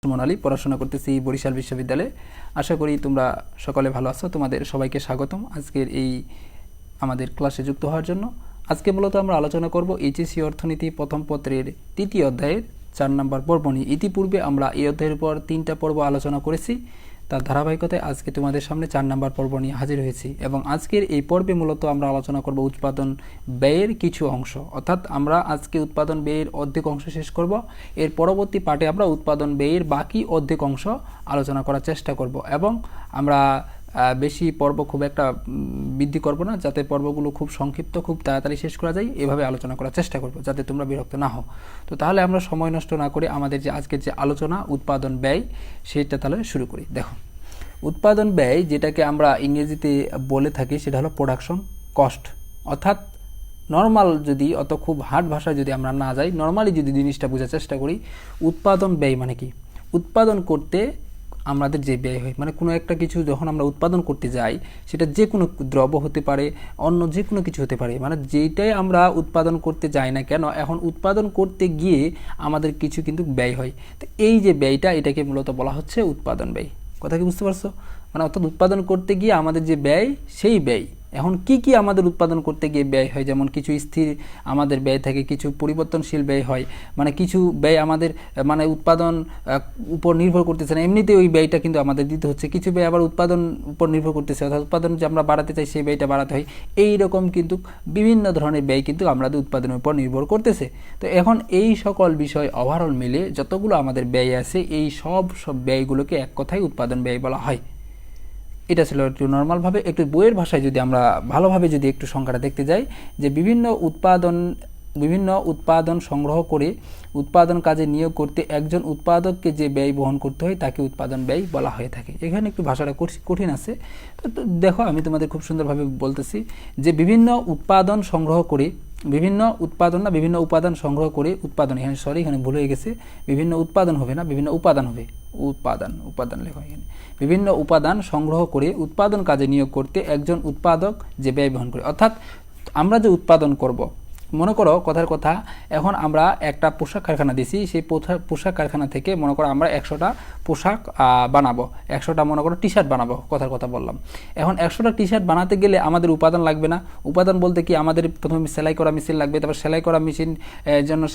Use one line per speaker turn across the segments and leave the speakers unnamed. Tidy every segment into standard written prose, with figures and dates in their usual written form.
সুমন আলী, পড়াশোনা করতেছি বরিশাল বিশ্ববিদ্যালয়ে। আশা করি তোমরা সকলে ভালো আছো। তোমাদের সবাইকে স্বাগতম আজকের এই আমাদের ক্লাসে যুক্ত হওয়ার জন্য। আজকে মূলত আমরা আলোচনা করব এইচএসসি অর্থনীতি প্রথম পত্রের ৩য় অধ্যায়ের ৪ নম্বর পর্ব নিয়ে। ইতিপূর্বে আমরা এই অধ্যায়ের উপর ৩টা পর্ব আলোচনা করেছি, তার ধারাবাহিকতায় আজকে তোমাদের সামনে ৪ নম্বর পর্ব নিয়ে হাজির হয়েছি। এবং আজকের এই পর্বে মূলত আমরা আলোচনা করব উৎপাদন ব্যয়ের কিছু অংশ, অর্থাৎ আমরা আজকে উৎপাদন ব্যয়ের অর্ধেক অংশ শেষ করব। এর পরবর্তী পার্টে আমরা উৎপাদন ব্যয়ের বাকি অর্ধেক অংশ আলোচনা করার চেষ্টা করব। এবং আমরা বেশি পর্ব খুব একটা বৃদ্ধি করব না, যাতে পর্বগুলো খুব সংক্ষিপ্ত, খুব তাড়াতাড়ি শেষ করা যায়, এভাবে আলোচনা করার চেষ্টা করব, যাতে তোমরা বিরক্ত না হও। তো তাহলে আমরা সময় নষ্ট না করে আমাদের যে আজকের যে আলোচনা উৎপাদন ব্যয়, সেটা তাহলে শুরু করি। দেখো, উৎপাদন ব্যয় যেটাকে আমরা ইংরেজিতে বলে থাকি সেটা হলো প্রোডাকশন কস্ট। অর্থাৎ নর্মাল যদি অত খুব হার্ড ভাষায় যদি আমরা না যাই, নর্মালি যদি জিনিসটা বোঝার চেষ্টা করি, উৎপাদন ব্যয় মানে কি? উৎপাদন করতে আমাদের যে ব্যয় হয়, মানে কোনো একটা কিছু যখন আমরা উৎপাদন করতে যাই, সেটা যে কোনো দ্রব্য হতে পারে, অন্য যে কোনো কিছু হতে পারে, মানে যেটাই আমরা উৎপাদন করতে যাই না কেন, এখন উৎপাদন করতে গিয়ে আমাদের কিছু কিন্তু ব্যয় হয়। তো এই যে ব্যয়টা, এটাকে মূলত বলা হচ্ছে উৎপাদন ব্যয়। কথা কি বুঝতে পারছো? মানে অর্থাৎ উৎপাদন করতে গিয়ে আমাদের যে ব্যয়, সেই ব্যয়। এখন কি আমাদের উৎপাদন করতে গিয়ে ব্যয় হয়, যেমন কিছু স্থির আমাদের ব্যয় থাকে, কিছু পরিবর্তনশীল ব্যয় হয়। মানে কিছু ব্যয় আমাদের মানে উৎপাদন উপর নির্ভর করতেছে না, এমনিতে ওই ব্যয়টা কিন্তু আমাদের দিতে হচ্ছে। কিছু ব্যয় আবার উৎপাদন উপর নির্ভর করতেছে, অর্থাৎ উৎপাদন যে আমরা বাড়াতে চাই সেই ব্যয়টা বাড়াতে হয়। এই রকম কিন্তু বিভিন্ন ধরনের ব্যয় কিন্তু আমাদের উৎপাদনের উপর নির্ভর করতেছে। তো এখন এই সকল বিষয় ওভারঅল মিলে যতগুলো আমাদের ব্যয় আছে, এই সব ব্যয়গুলোকে এক কথায় উৎপাদন ব্যয় বলা হয়। এটা ছিল একটু নর্মালভাবে। একটু বইয়ের ভাষায় যদি আমরা ভালোভাবে যদি একটু সংখ্যাটা দেখতে যাই, যে বিভিন্ন উৎপাদন সংগ্রহ করে উৎপাদন কাজে নিয়োগ করতে একজন উৎপাদককে যে ব্যয় বহন করতে হয় তাকে উৎপাদন ব্যয় বলা হয়ে থাকে। এখানে একটু ভাষাটা কঠিন আছে, তো দেখো আমি তোমাদের খুব সুন্দরভাবে বলতেছি যে বিভিন্ন উপাদান সংগ্রহ করে বিভিন্ন উপাদান সংগ্রহ করে উৎপাদন, এখানে ভুল হয়ে গেছে, বিভিন্ন উৎপাদন হবে না, বিভিন্ন উপাদান হবে। উপাদান লেখো এখানে। বিভিন্ন উপাদান সংগ্রহ করে উৎপাদন কাজে নিয়োগ করতে একজন উৎপাদক যে ব্যয় বহন করে। অর্থাৎ আমরা যে উৎপাদন করব, মনে করো কথার কথা, এখন আমরা একটা পোশাক কারখানা দিছি, সেই পোশাক কারখানা থেকে মনে করো আমরা 100টা পোশাক বানাবো, 100টা মনে করো টি শার্ট বানাবো, কথার কথা বললাম। এখন 100টা টি শার্ট বানাতে গেলে আমাদের উপাদান লাগবে না? উপাদান বলতে কি, আমাদের প্রথমে সেলাই করা মেশিন লাগবে, তারপর সেলাই করা মেশিন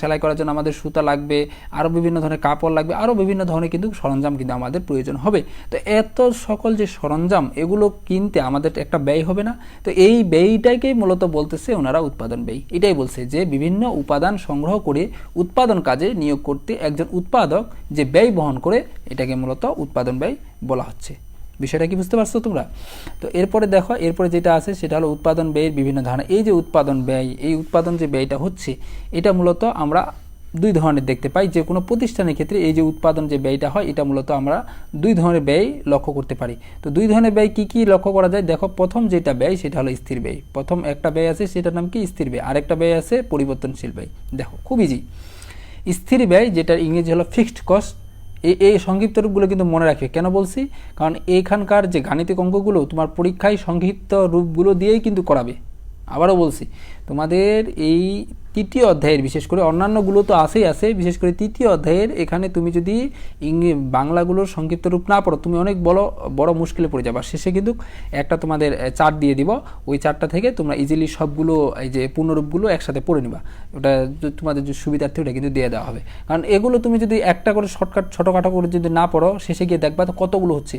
সেলাই করার জন্য আমাদের সুতা লাগবে, আরও বিভিন্ন ধরনের কাপড় লাগবে, আরও বিভিন্ন ধরনের কিন্তু সরঞ্জাম কিন্তু আমাদের প্রয়োজন হবে। তো এত সকল যে সরঞ্জাম, এগুলো কিনতে আমাদের একটা ব্যয় হবে না? তো এই ব্যয়টাকেই মূলত বলতেছে ওনারা উৎপাদন ব্যয়। এটাই বলছে যে বিভিন্ন উপাদান সংগ্রহ করে উৎপাদন কাজে নিয়োগ করতে একজন উৎপাদক যে ব্যয় বহন করে, এটাকে মূলত উৎপাদন ব্যয় বলা হচ্ছে। বিষয়টা কি বুঝতে পারছো তোমরা? তো এরপরে দেখো, এরপরে যেটা আছে সেটা হলো উৎপাদন ব্যয়ের বিভিন্ন ধারণা। এই যে উৎপাদন ব্যয়, এই উৎপাদন যে ব্যয়টা হচ্ছে, এটা মূলত আমরা দুই ধরনের দেখতে পাই। যে কোনো প্রতিষ্ঠানের ক্ষেত্রে এই যে উৎপাদন যে ব্যয়টা হয়, এটা মূলত আমরা দুই ধরনের ব্যয় লক্ষ্য করতে পারি। তো দুই ধরনের ব্যয় কি লক্ষ্য করা যায়? দেখো, প্রথম যেটা ব্যয় সেটা হলো স্থির ব্যয়। প্রথম একটা ব্যয় আছে, সেটার নাম কি? স্থির ব্যয়। আরেকটা ব্যয় আছে পরিবর্তনশীল ব্যয়। দেখো খুব ইজি। স্থির ব্যয়, যেটা ইংরেজি হলো ফিক্সড কস্ট, এই সংক্ষিপ্ত রূপগুলো কিন্তু মনে রাখবে। কেন বলছি? কারণ এইখানকার যে গাণিতিক অঙ্কগুলো তোমার পরীক্ষায় সংক্ষিপ্ত রূপগুলো দিয়েই কিন্তু করাবে। আবারও বলছি, তোমাদের এই 3য় অধ্যায়ের, বিশেষ করে অন্যান্যগুলো তো আছে, বিশেষ করে 3য় অধ্যায়ের এখানে তুমি যদি বাংলাগুলোর সংক্ষিপ্ত রূপ না পড়ো, তুমি অনেক বড় মুশকিলে পড়ে যাবে। শেষে কিন্তু একটা তোমাদের চার্ট দিয়ে দিব, ওই চার্টটা থেকে তোমরা ইজিলি সবগুলো এই যে পূর্ণরূপগুলো একসাথে পড়ে নিবা। ওটা তোমাদের যে সুবিধার্থে ওটা কিন্তু দিয়ে দেওয়া হবে। কারণ এগুলো তুমি যদি একটা করে ছোটোখাটো করে যদি না পড়ো, শেষে গিয়ে দেখবা তো কতগুলো হচ্ছে।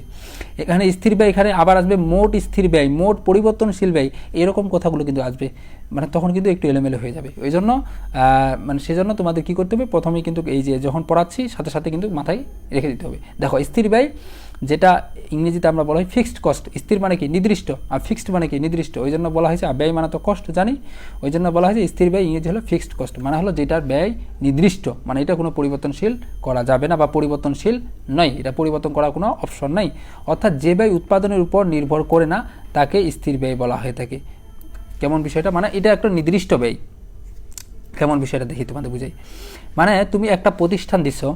এখানে স্থির ব্যয়, এখানে আবার আসবে মোট স্থির ব্যয়, মোট পরিবর্তনশীল ব্যয়, এরকম কথাগুলো কিন্তু আসবে। মানে তখন কিন্তু একটু এলোমেলো হয়ে যাবে। ওই জন্য সেজন্য তোমাদের কী করতে হবে, প্রথমেই কিন্তু এই যে যখন পড়াচ্ছি সাথে সাথে কিন্তু মাথায় রেখে দিতে হবে। দেখো, স্থির ব্যয়, যেটা ইংরেজিতে আমরা বলা হয় ফিক্সড কস্ট। স্থির মানে কি? নির্দিষ্ট। আর ফিক্সড মানে কি? নির্দিষ্ট। ওই জন্য বলা হয়েছে, ব্যয় মানে তো কষ্ট জানি, ওই জন্য বলা হয়েছে স্থির ব্যয় ইংরেজি হলো ফিক্সড কস্ট। মানে হলো যেটার ব্যয় নির্দিষ্ট, মানে এটা কোনো পরিবর্তনশীল করা যাবে না বা পরিবর্তনশীল নয়, এটা পরিবর্তন করার কোনো অপশন নাই। অর্থাৎ যে ব্যয় উৎপাদনের উপর নির্ভর করে না, তাকে স্থির ব্যয় বলা হয়ে থাকে। কেমন বিষয়টা? মানে এটা একটা নির্দিষ্ট ব্যয়। কেমন বিষয়টা দেখি তোমাদের বুঝাই। মানে তুমি একটা প্রতিষ্ঠান দিছো,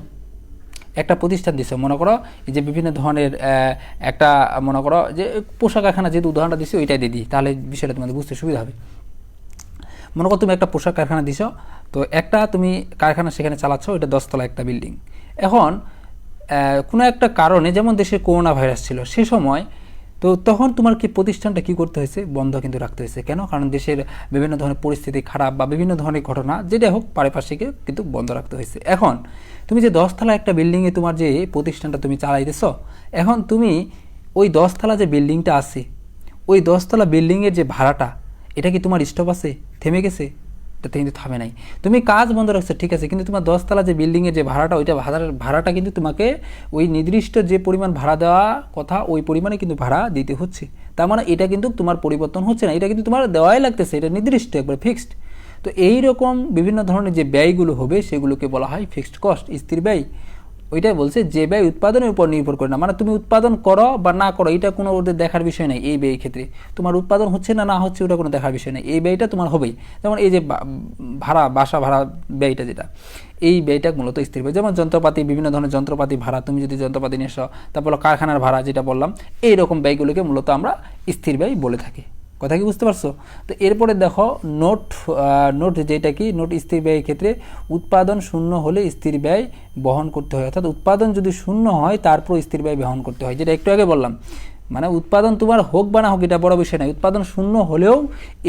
মনে করো এই যে বিভিন্ন ধরনের একটা, মনে করো যে পোশাক কারখানা, যেহেতু উদাহরণটা দিচ্ছি ওইটাই দিয়ে দিই, তাহলে বিষয়টা তোমাদের বুঝতে সুবিধা হবে। মনে করো তুমি একটা পোশাক কারখানা দিছো, তো একটা তুমি কারখানা সেখানে চালাচ্ছ, এটা 10 তলা একটা বিল্ডিং। এখন কোনো একটা কারণে, যেমন দেশে করোনা ভাইরাস ছিল সে সময়, তো তখন তোমার কি প্রতিষ্ঠানটা কি করতে হয়েছে, বন্ধ কিন্তু রাখতে হয়েছে। কেন? কারণ দেশের বিভিন্ন ধরনের পরিস্থিতি খারাপ বা বিভিন্ন ধরনের ঘটনা যেটা হোক পারিপার্শ্বিকে কিন্তু বন্ধ রাখতে হয়েছে। এখন তুমি যে 10 তলা একটা বিল্ডিংয়ে তোমার যে প্রতিষ্ঠানটা তুমি চালাইতেছ, এখন তুমি ওই 10 তলা যে বিল্ডিংটা আছে, ওই 10 তলা বিল্ডিংয়ের যে ভাড়াটা, এটা কি তোমার স্টপ আছে, থেমে গেছে? এটা কিন্তু থামে নাই। তুমি কাজ বন্ধ রাখছো ঠিক আছে, কিন্তু তোমার 10 তলা যে বিল্ডিংয়ের যে ভাড়াটা, ওইটা ভাড়াটা কিন্তু তোমাকে ওই নির্দিষ্ট যে পরিমাণ ভাড়া দেওয়া কথা ওই পরিমাণে কিন্তু ভাড়া দিতে হচ্ছে। তার মানে এটা কিন্তু তোমার পরিবর্তন হচ্ছে না, এটা কিন্তু তোমার দেওয়াই লাগতেছে, এটা নির্দিষ্ট একবার ফিক্সড। তো এই রকম বিভিন্ন ধরনের যে ব্যয়গুলো হবে সেগুলোকে বলা হয় ফিক্সড কস্ট, স্থির ব্যয়। ওইটাই বলছে যে ব্যয় উৎপাদনের উপর নির্ভর করে না, মানে তুমি উৎপাদন করো বা না করো এটা কোনো ওদের দেখার বিষয় নেই। এই ব্যয়ের ক্ষেত্রে তোমার উৎপাদন হচ্ছে না হচ্ছে ওটা কোনো দেখার বিষয় নেই, এই ব্যয়টা তোমার হবেই। যেমন এই যে ভাড়া, বাসা ভাড়া ব্যয়টা, যেটা এই ব্যয়টা মূলত স্থির ব্যয়। যেমন যন্ত্রপাতি, বিভিন্ন ধরনের যন্ত্রপাতি ভাড়া, তুমি যদি যন্ত্রপাতি নিয়ে এসো, তারপর কারখানার ভাড়া যেটা বললাম, এইরকম ব্যয়গুলোকে মূলত আমরা স্থির ব্যয় বলে থাকি। কথা কি বুঝতে পারছো? তো এরপরে দেখো নোট যেটা কি, নোট স্থির ব্যয়ের ক্ষেত্রে উৎপাদন শূন্য হলে স্থির ব্যয় বহন করতে হয়। অর্থাৎ উৎপাদন যদি শূন্য হয় তারপর স্থির ব্যয় বহন করতে হয়, যেটা একটু আগে বললাম। মানে উৎপাদন তোমার হোক বা না হোক এটা বড় বিষয় নয়, উৎপাদন শূন্য হলেও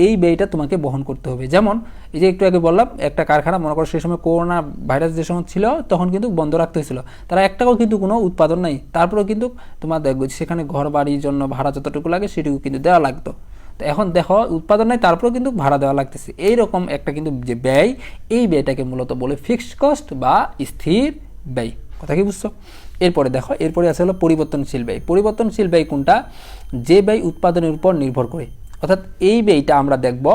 এই ব্যয়টা তোমাকে বহন করতে হবে। যেমন এই যে একটু আগে বললাম, একটা কারখানা মনে করো সেই সময় করোনা ভাইরাস যে সময় ছিল তখন কিন্তু বন্ধ রাখতে হয়েছিল, তারা একটাও কিন্তু কোনো উৎপাদন নাই, তারপরেও কিন্তু তোমার সেখানে ঘর বাড়ির জন্য ভাড়া যতটুকু লাগে সেটুকু কিন্তু দেওয়া লাগতো। তো এখন দেখো উৎপাদন নাই, তারপরেও কিন্তু ভাড়া দেওয়া লাগতেছে। এইরকম একটা কিন্তু যে ব্যয়, এই ব্যয়টাকে মূলত বলে ফিক্সড কস্ট বা স্থির ব্যয়। কথা কি বুঝছো? এরপরে দেখো, এরপরে আছে হলো পরিবর্তনশীল ব্যয়। পরিবর্তনশীল ব্যয় কোনটা? যে ব্যয় উৎপাদনের উপর নির্ভর করে। অর্থাৎ এই ব্যয়টা আমরা দেখব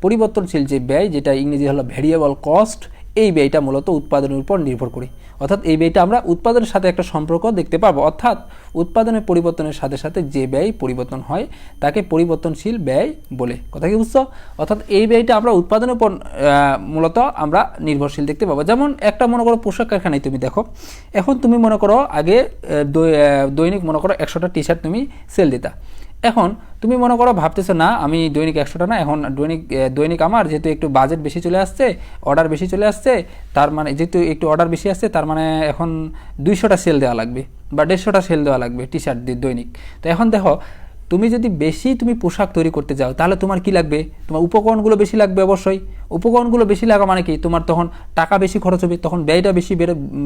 পরিবর্তনশীল যে ব্যয়, যেটা ইংরেজি হলো ভ্যারিয়েবল কস্ট, এই ব্যয়টা মূলত উৎপাদনের উপর নির্ভর করে। অর্থাৎ এই ব্যয়টা আমরা উৎপাদনের সাথে একটা সম্পর্ক দেখতে পাবো। অর্থাৎ উৎপাদনের পরিবর্তনের সাথে সাথে যে ব্যয় পরিবর্তন হয় তাকে পরিবর্তনশীল ব্যয় বলে। কথা কি বুঝছো? অর্থাৎ এই ব্যয়টা আমরা উৎপাদনের উপর মূলত আমরা নির্ভরশীল দেখতে পাবো। যেমন একটা মনে করো পোশাক কারখানায় তুমি দেখো, এখন তুমি মনে করো আগে দৈনিক মনে করো 100টা টি-শার্ট তুমি সেল দিতা। এখন তুমি মনে করো ভাবতেছো না আমি দৈনিক 100টা না, এখন দৈনিক আমার যেহেতু একটু বাজেট বেশি চলে আসছে, অর্ডার বেশি চলে আসছে, তার মানে যেহেতু একটু অর্ডার বেশি আসছে তার মানে এখন 200টা সেল দেওয়া লাগবে বা 150টা সেল দেওয়া লাগবে টি-শার্ট দৈনিক। তো এখন দেখো তুমি যদি বেশি তুমি পোশাক তৈরি করতে যাও তাহলে তোমার কি লাগবে? তোমার উপকরণগুলো বেশি লাগবে অবশ্যই। উপকরণগুলো বেশি লাগা মানে কি? তোমার তখন টাকা বেশি খরচ হবে, তখন ব্যয়টা বেশি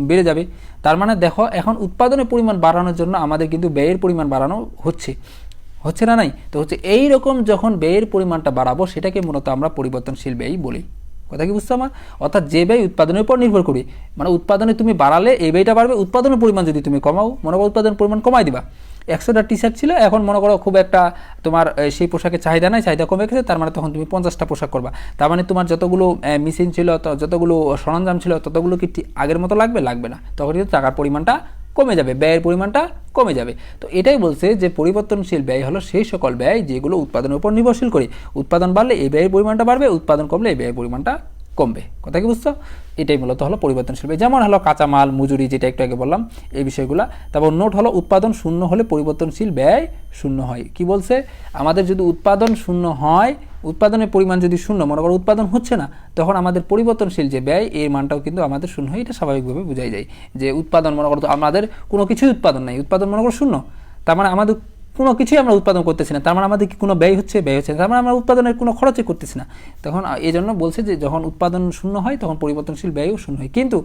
বেড়ে যাবে। তার মানে দেখো এখন উৎপাদনের পরিমাণ বাড়ানোর জন্য আমাদের কিন্তু ব্যয়ের পরিমাণ বাড়ানো হচ্ছে না নাই? তো হচ্ছে এই রকম যখন ব্যয়ের পরিমাণটা বাড়াবো সেটাকে মূলত আমরা পরিবর্তনশীল ব্যয় বলি। কথা কি বুঝছো আমার? অর্থাৎ যে ব্যয় উৎপাদনের উপর নির্ভর করি, মানে উৎপাদনে তুমি বাড়ালে এই ব্যয়টা বাড়বে, উৎপাদনের পরিমাণ যদি তুমি কমাও, মনে করো উৎপাদনের পরিমাণ কমাই দিবা, 100টা টি-শার্ট ছিল, এখন মনে করো খুব একটা তোমার সেই পোশাকের চাহিদা নাই, চাহিদা কমে গেছে, তার মানে তখন তুমি 50টা পোশাক করবা। তার মানে তোমার যতগুলো মেশিন ছিল, যতগুলো সরঞ্জাম ছিল, ততগুলো কি আগের মতো লাগবে? লাগবে না। তখন কিন্তু টাকার পরিমাণটা কমে যাবে, ব্যয়ের পরিমাণটা কমে যাবে। তো এটাই বলছে যে পরিবর্তনশীল ব্যয় হলো সেই সকল ব্যয় যেগুলো উৎপাদনের উপর নির্ভরশীল করে। উৎপাদন বাড়লে এই ব্যয়ের পরিমাণটা বাড়বে, উৎপাদন কমলে এই ব্যয়ের পরিমাণটা কমবে। কথা কি বুঝছো? এটাই মূলত হলো পরিবর্তনশীল ব্যয়। যেমন হলো কাঁচামাল, মজুরি, যেটা একটু আগে বললাম এই বিষয়গুলো। তারপর নোট হলো উৎপাদন শূন্য হলে পরিবর্তনশীল ব্যয় শূন্য হয়। কি বলছে? আমাদের যদি উৎপাদন শূন্য হয়, উৎপাদনের পরিমাণ যদি শূন্য, মনে করো উৎপাদন হচ্ছে না, তখন আমাদের পরিবর্তনশীল যে ব্যয় এর মানটাও কিন্তু আমাদের শূন্য হয়। এটা স্বাভাবিকভাবে বোঝাই যায় যে উৎপাদন মনে করো আমাদের কোনো কিছুই উৎপাদন নাই, উৎপাদন মনে করো শূন্য, তার মানে আমাদের কোনো কিছুই আমরা উৎপাদন করতেছি না, তার মানে আমাদের কি কোনো ব্যয় হচ্ছে? ব্যয় হচ্ছে না, তার মানে আমরা উৎপাদনের কোনো খরচই করতেছি না। তখন এই জন্য বলছে যে যখন উৎপাদন শূন্য হয় তখন পরিবর্তনশীল ব্যয়ও শূন্য হয়। কিন্তু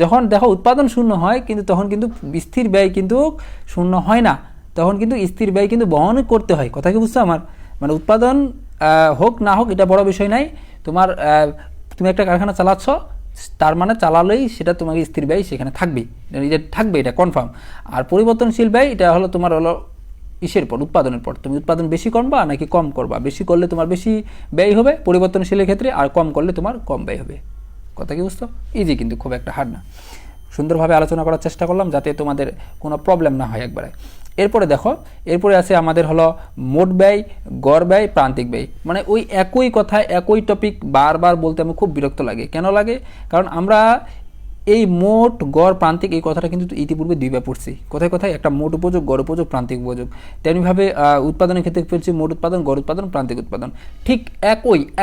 যখন দেখো উৎপাদন শূন্য হয় কিন্তু তখন কিন্তু স্থির ব্যয় কিন্তু শূন্য হয় না, তখন কিন্তু স্থির ব্যয় কিন্তু বহন করতে হয়। কথা কি বুঝছো আমার? মানে উৎপাদন হোক না হোক এটা বড় বিষয় নাই, তুমি একটা কারখানা চালাচ্ছ, তার মানে চালালেই সেটা তোমাকে স্থির ব্যয় সেখানে থাকবে, এটা কনফার্ম। আর পরিবর্তনশীল ব্যয় এটা হলো তোমার হলো ইসের পর, উৎপাদনের পর। তুমি উৎপাদন বেশি করবা নাকি কম করবা? বেশি করলে তোমার বেশি ব্যয় হবে পরিবর্তনশীলের ক্ষেত্রে, আর কম করলে তোমার কম ব্যয় হবে। কথা কি বুঝতো? ইজি, কিন্তু খুব একটা হার্ড না। সুন্দরভাবে আলোচনা করার চেষ্টা করলাম যাতে তোমাদের কোনো প্রবলেম না হয় একবারে। এরপরে দেখো, এরপরে আছে আমাদের হলো মোট ব্যয়, গড় ব্যয়, প্রান্তিক ব্যয়। মানে ওই একই কথা একই টপিক বারবার বলতে আমার খুব বিরক্ত লাগে। কেন লাগে? কারণ আমরা এই মোট, গড়, প্রান্তিক এই কথাটা কিন্তু ইতিপূর্বে দুইবার পড়ছি। কোথায় কোথায়? একটা মোট উপযোগ, গড় উপযোগ, প্রান্তিক উপযোগ। তেমনিভাবে উৎপাদনের ক্ষেত্রে পড়ছি মোট উৎপাদন, গড় উৎপাদন, প্রান্তিক উৎপাদন। ঠিক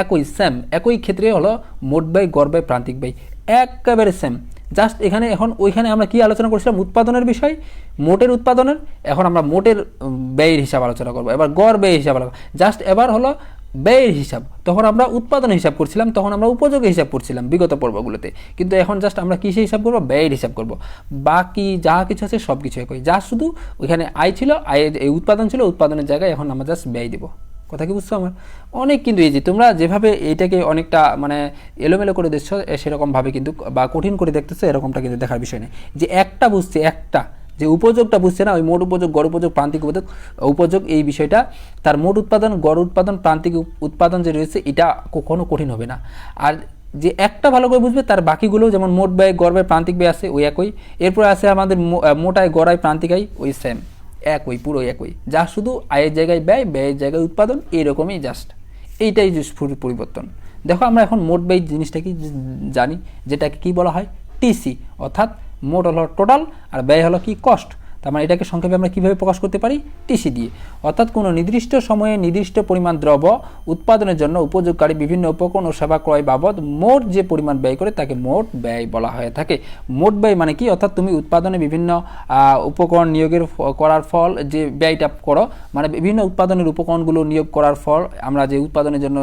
একই সেম একই ক্ষেত্রে হলো মোট ব্যয়, গড় ব্যয়, প্রান্তিক ব্যয়। একেবারে সেম। জাস্ট এখানে এখন ওইখানে আমরা কি আলোচনা করছিলাম উৎপাদনের বিষয়, মোটের উৎপাদনের, এখন আমরা মোটের ব্যয়ের হিসাব আলোচনা করবো। এবার গড় ব্যয় হিসাব আলোচনা, জাস্ট এবার হলো ব্যয়ের হিসাব। তখন আমরা উৎপাদনের হিসাব করছিলাম, তখন আমরা উপযোগের হিসাব করছিলাম বিগত পর্বগুলোতে, কিন্তু এখন জাস্ট আমরা কিসে হিসাব করবো, ব্যয়ের হিসাব করব। বাকি যা কিছু আছে সব কিছু একই, যা শুধু ওইখানে আয় ছিল, আয় এই উৎপাদন ছিল, উৎপাদনের জায়গায় এখন আমরা জাস্ট ব্যয় দেবো। কথা কি বুঝছো আমার? অনেক কিন্তু এই যে তোমরা যেভাবে এইটাকে অনেকটা মানে এলোমেলো করে দেখছো সেরকমভাবে কিন্তু, বা কঠিন করে দেখতেছো এরকমটা কিন্তু দেখার বিষয় নেই। যে একটা বুঝছে, একটা যে উপযোগটা বুঝছে না, ওই মোট উপযোগ, গড় উপযোগ, প্রান্তিক উপযোগ এই বিষয়টা, তার মোট উৎপাদন, গড় উৎপাদন, প্রান্তিক উৎপাদন যে রয়েছে, এটা কখনো কঠিন হবে না। আর যে একটা ভালো করে বুঝবে তার বাকিগুলো, যেমন মোট ব্যয়, গড় ব্যয়, প্রান্তিক ব্যয় আছে ওই একই, এরপর আছে আমাদের মোটায়, গড়ায়, প্রান্তিক আয় ওই সেম, একই, পুরো একই, যা শুধু আয়ের জায়গায় ব্যয়, ব্যয়ের জায়গায় উৎপাদন, এইরকমই জাস্ট এইটাই পরিবর্তন। দেখো আমরা এখন মোট ব্যয় জিনিসটা কি জানি, যেটাকে কি বলা হয়, টিসি, অর্থাৎ মোট হলো টোটাল আর ব্যয় হলো কি কস্ট। তার মানে এটাকে সংক্ষেপে আমরা কীভাবে প্রকাশ করতে পারি, টিসি দিয়ে। অর্থাৎ কোনো নির্দিষ্ট সময়ে নির্দিষ্ট পরিমাণ দ্রব্য উৎপাদনের জন্য উপযোগকারী বিভিন্ন উপকরণ ও সেবা ক্রয় বাবদ মোট যে পরিমাণ ব্যয় করে তাকে মোট ব্যয় বলা হয়ে থাকে। মোট ব্যয় মানে কি, অর্থাৎ তুমি উৎপাদনে বিভিন্ন উপকরণ নিয়োগের করার ফল যে ব্যয়টা করো, মানে বিভিন্ন উৎপাদনের উপকরণগুলো নিয়োগ করার ফল, আমরা যে উৎপাদনের জন্য